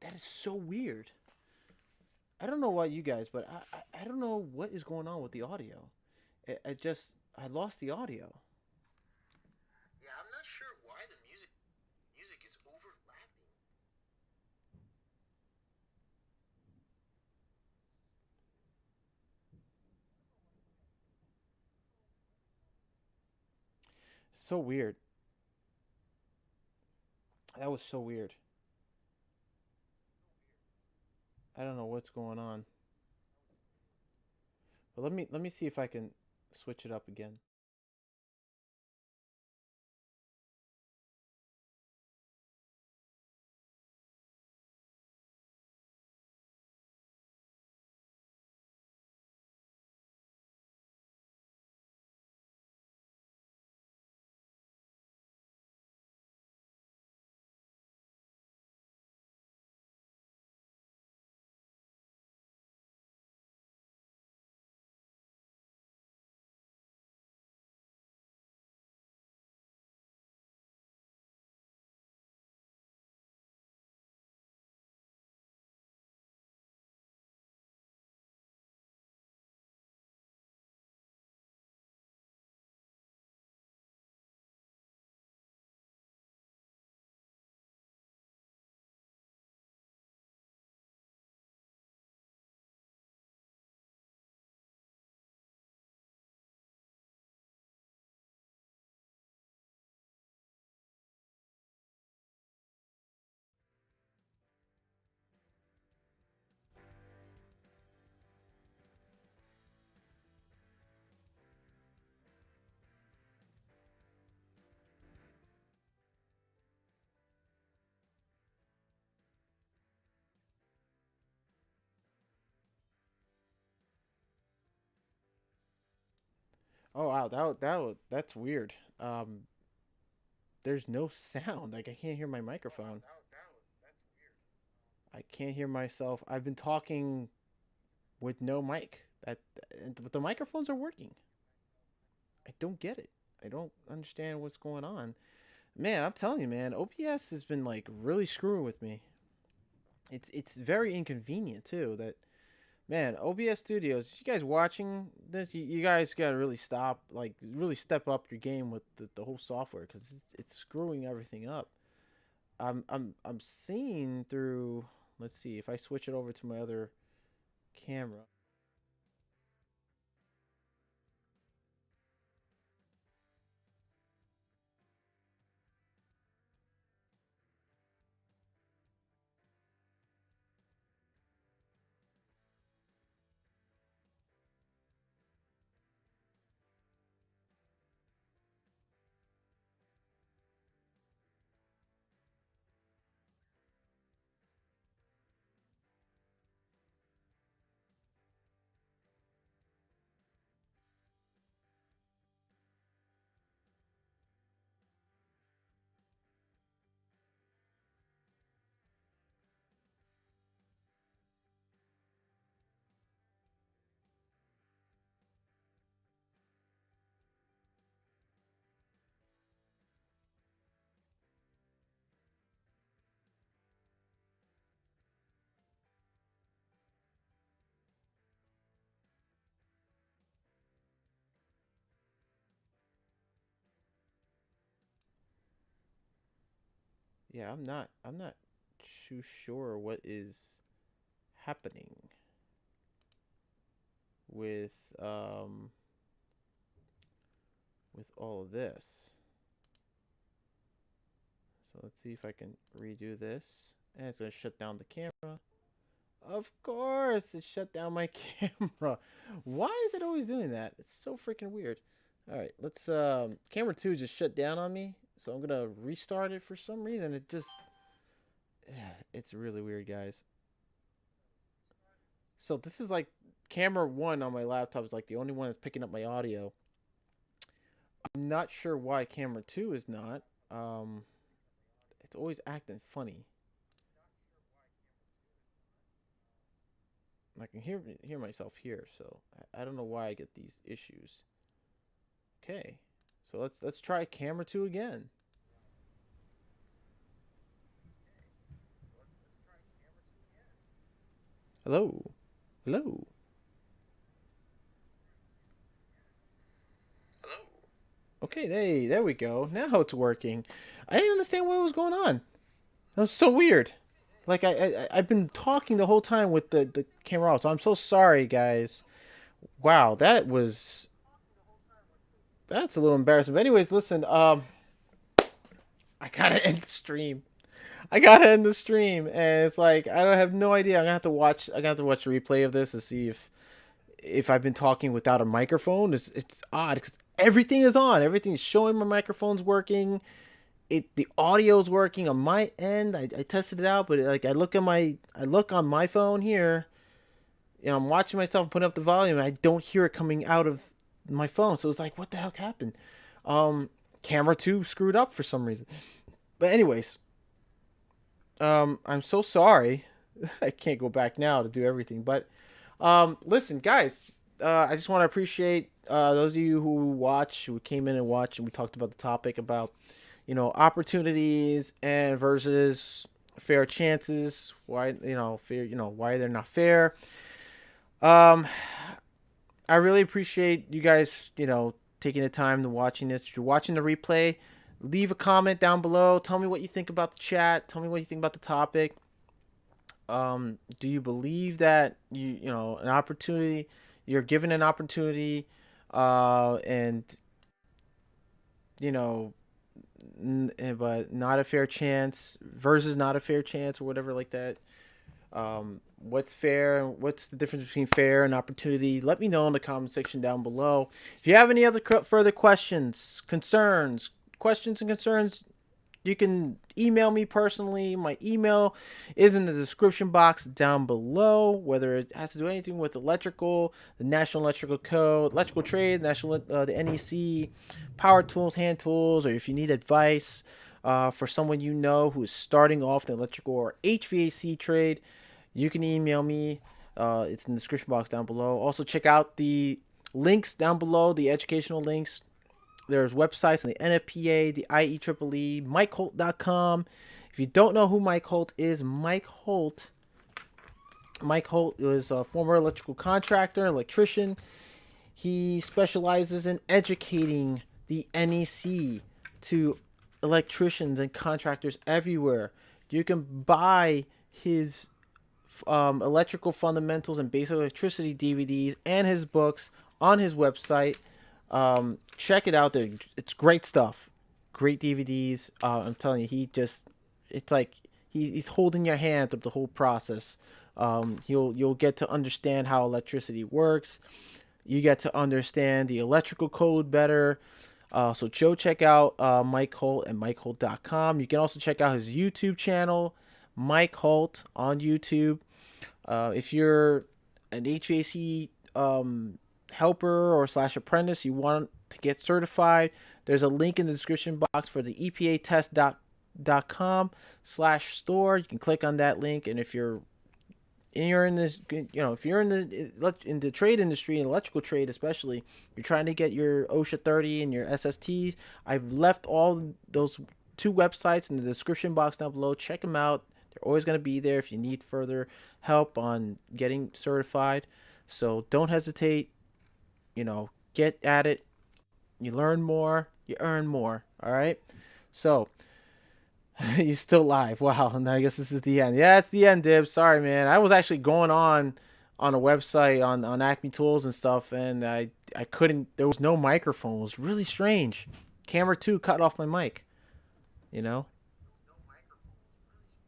That is so weird. I don't know why you guys, but I don't know what is going on with the audio. I lost the audio. Yeah, I'm not sure why the music is overlapping. So weird. That was so weird. I don't know what's going on. But let me see if I can switch it up again. Oh wow, that's weird. There's no sound. Like I can't hear my microphone. I can't hear myself. I've been talking with no mic. But the microphones are working. I don't get it. I don't understand what's going on. Man, I'm telling you, man, OBS has been like really screwing with me. It's very inconvenient too. That man, OBS Studios. You guys watching this? You guys gotta really stop, like really step up your game with the whole software because it's screwing everything up. I'm seeing through. Let's see if I switch it over to my other camera. Yeah, I'm not too sure what is happening with um with all of this. So let's see if I can redo this. And it's gonna shut down the camera. Of course, it shut down my camera. Why is it always doing that? It's so freaking weird. All right, let's camera 2 just shut down on me. So I'm going to restart it for some reason. It just it's really weird, guys. So this is like camera 1 on my laptop is like the only one that's picking up my audio. I'm not sure why camera 2 is not. Um it's always acting funny. I can hear myself here, so I don't know why I get these issues. Okay. So let's try camera 2 again. Hello. Hello. Okay, there we go. Now it's working. I didn't understand what was going on. That was so weird. Like I've been talking the whole time with the camera off, so I'm so sorry, guys. Wow, that's a little embarrassing. But anyways, listen, I gotta end the stream. I gotta end the stream, and it's like I don't have no idea. I'm gonna have to watch. I got to watch a replay of this to see if I've been talking without a microphone. It's odd because everything is on. Everything's showing my microphone's working. The audio's working on my end. I tested it out, but like I look on my phone here. You know, I'm watching myself putting up the volume. And I don't hear it coming out of my phone. So it's like, what the heck happened? Camera 2 screwed up for some reason. But anyways, I'm so sorry. I can't go back now to do everything. But listen, guys, I just want to appreciate those of you who came in and watched, and we talked about the topic about opportunities and versus fair chances. Why fair? Why they're not fair. Um, I really appreciate you guys, taking the time to watching this. If you're watching the replay, leave a comment down below. Tell me what you think about the chat. Tell me what you think about the topic. Do you believe that an opportunity, you're given an opportunity, and but not a fair chance versus not a fair chance or whatever like that? What's fair? What's the difference between fair and opportunity? Let me know in the comment section down below. If you have any other further questions, questions and concerns, you can email me personally. My email is in the description box down below. Whether it has to do anything with electrical, the National Electrical Code, electrical trade, the NEC, power tools, hand tools, or if you need advice for someone who is starting off the electrical or HVAC trade, you can email me. It's in the description box down below. Also, check out the links down below, the educational links. There's websites on the NFPA, the IEEE, MikeHolt.com. If you don't know who Mike Holt is, Mike Holt was a former electrical contractor, electrician. He specializes in educating the NEC to electricians and contractors everywhere. You can buy his electrical fundamentals and basic electricity DVDs and his books on his website. Check it out there. It's great stuff. Great DVDs. I'm telling you, it's like he's holding your hand through the whole process. You'll get to understand how electricity works. You get to understand the electrical code better. So go check out Mike Holt at MikeHolt.com. You can also check out his YouTube channel, Mike Holt on YouTube. If you're an HVAC helper or / apprentice, you want to get certified, there's a link in the description box for the EPAtest.com/store. You can click on that link, and if you're in this, if you're in the trade industry, in electrical trade especially, you're trying to get your OSHA 30 and your SSTs, I've left all those 2 websites in the description box down below. Check them out. They're always going to be there if you need further help on getting certified. So don't hesitate. Get at it. You learn more, you earn more. All right. So you're still live. Wow. And I guess this is the end. Yeah, it's the end, Dibs. Sorry, man. I was actually going on a website on Acme Tools and stuff, and I couldn't. There was no microphone. It was really strange. Camera 2 cut off my mic.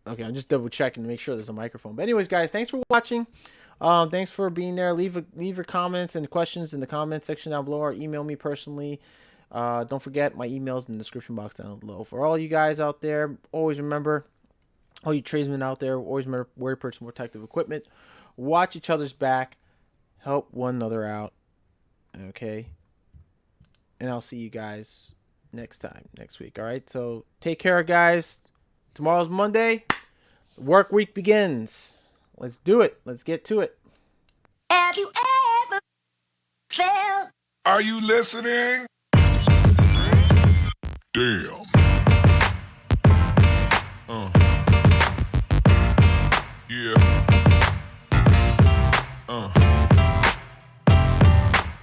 Okay, I'm just double checking to make sure there's a microphone. But anyways, guys, thanks for watching. Thanks for being there. Leave your comments and questions in the comment section down below, or email me personally. Don't forget, my email's in the description box down below. For all you guys out there, always remember, all you tradesmen out there, always remember, wear personal protective equipment. Watch each other's back. Help one another out. Okay? And I'll see you guys next week. All right? So take care, guys. Tomorrow's Monday. The work week begins. Let's do it. Let's get to it. Have you ever felt? Are you listening? Damn. Yeah.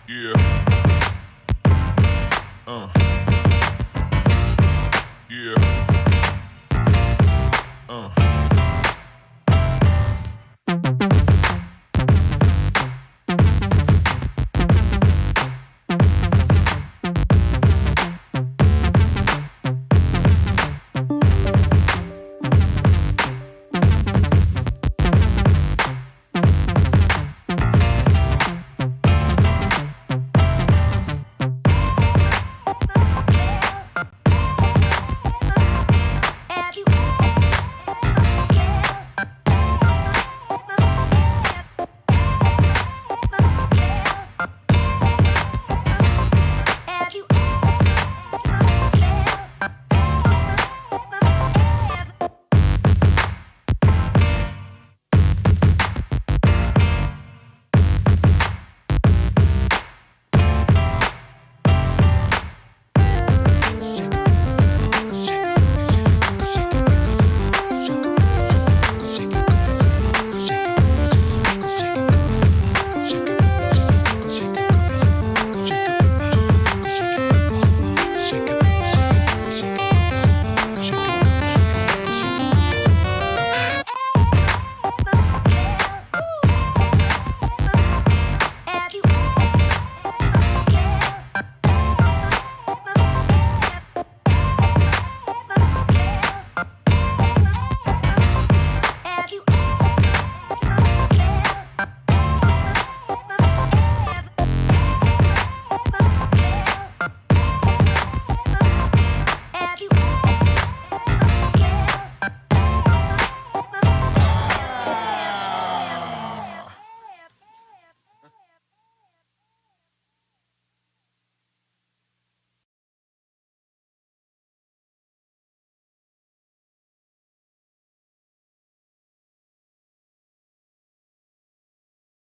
Yeah.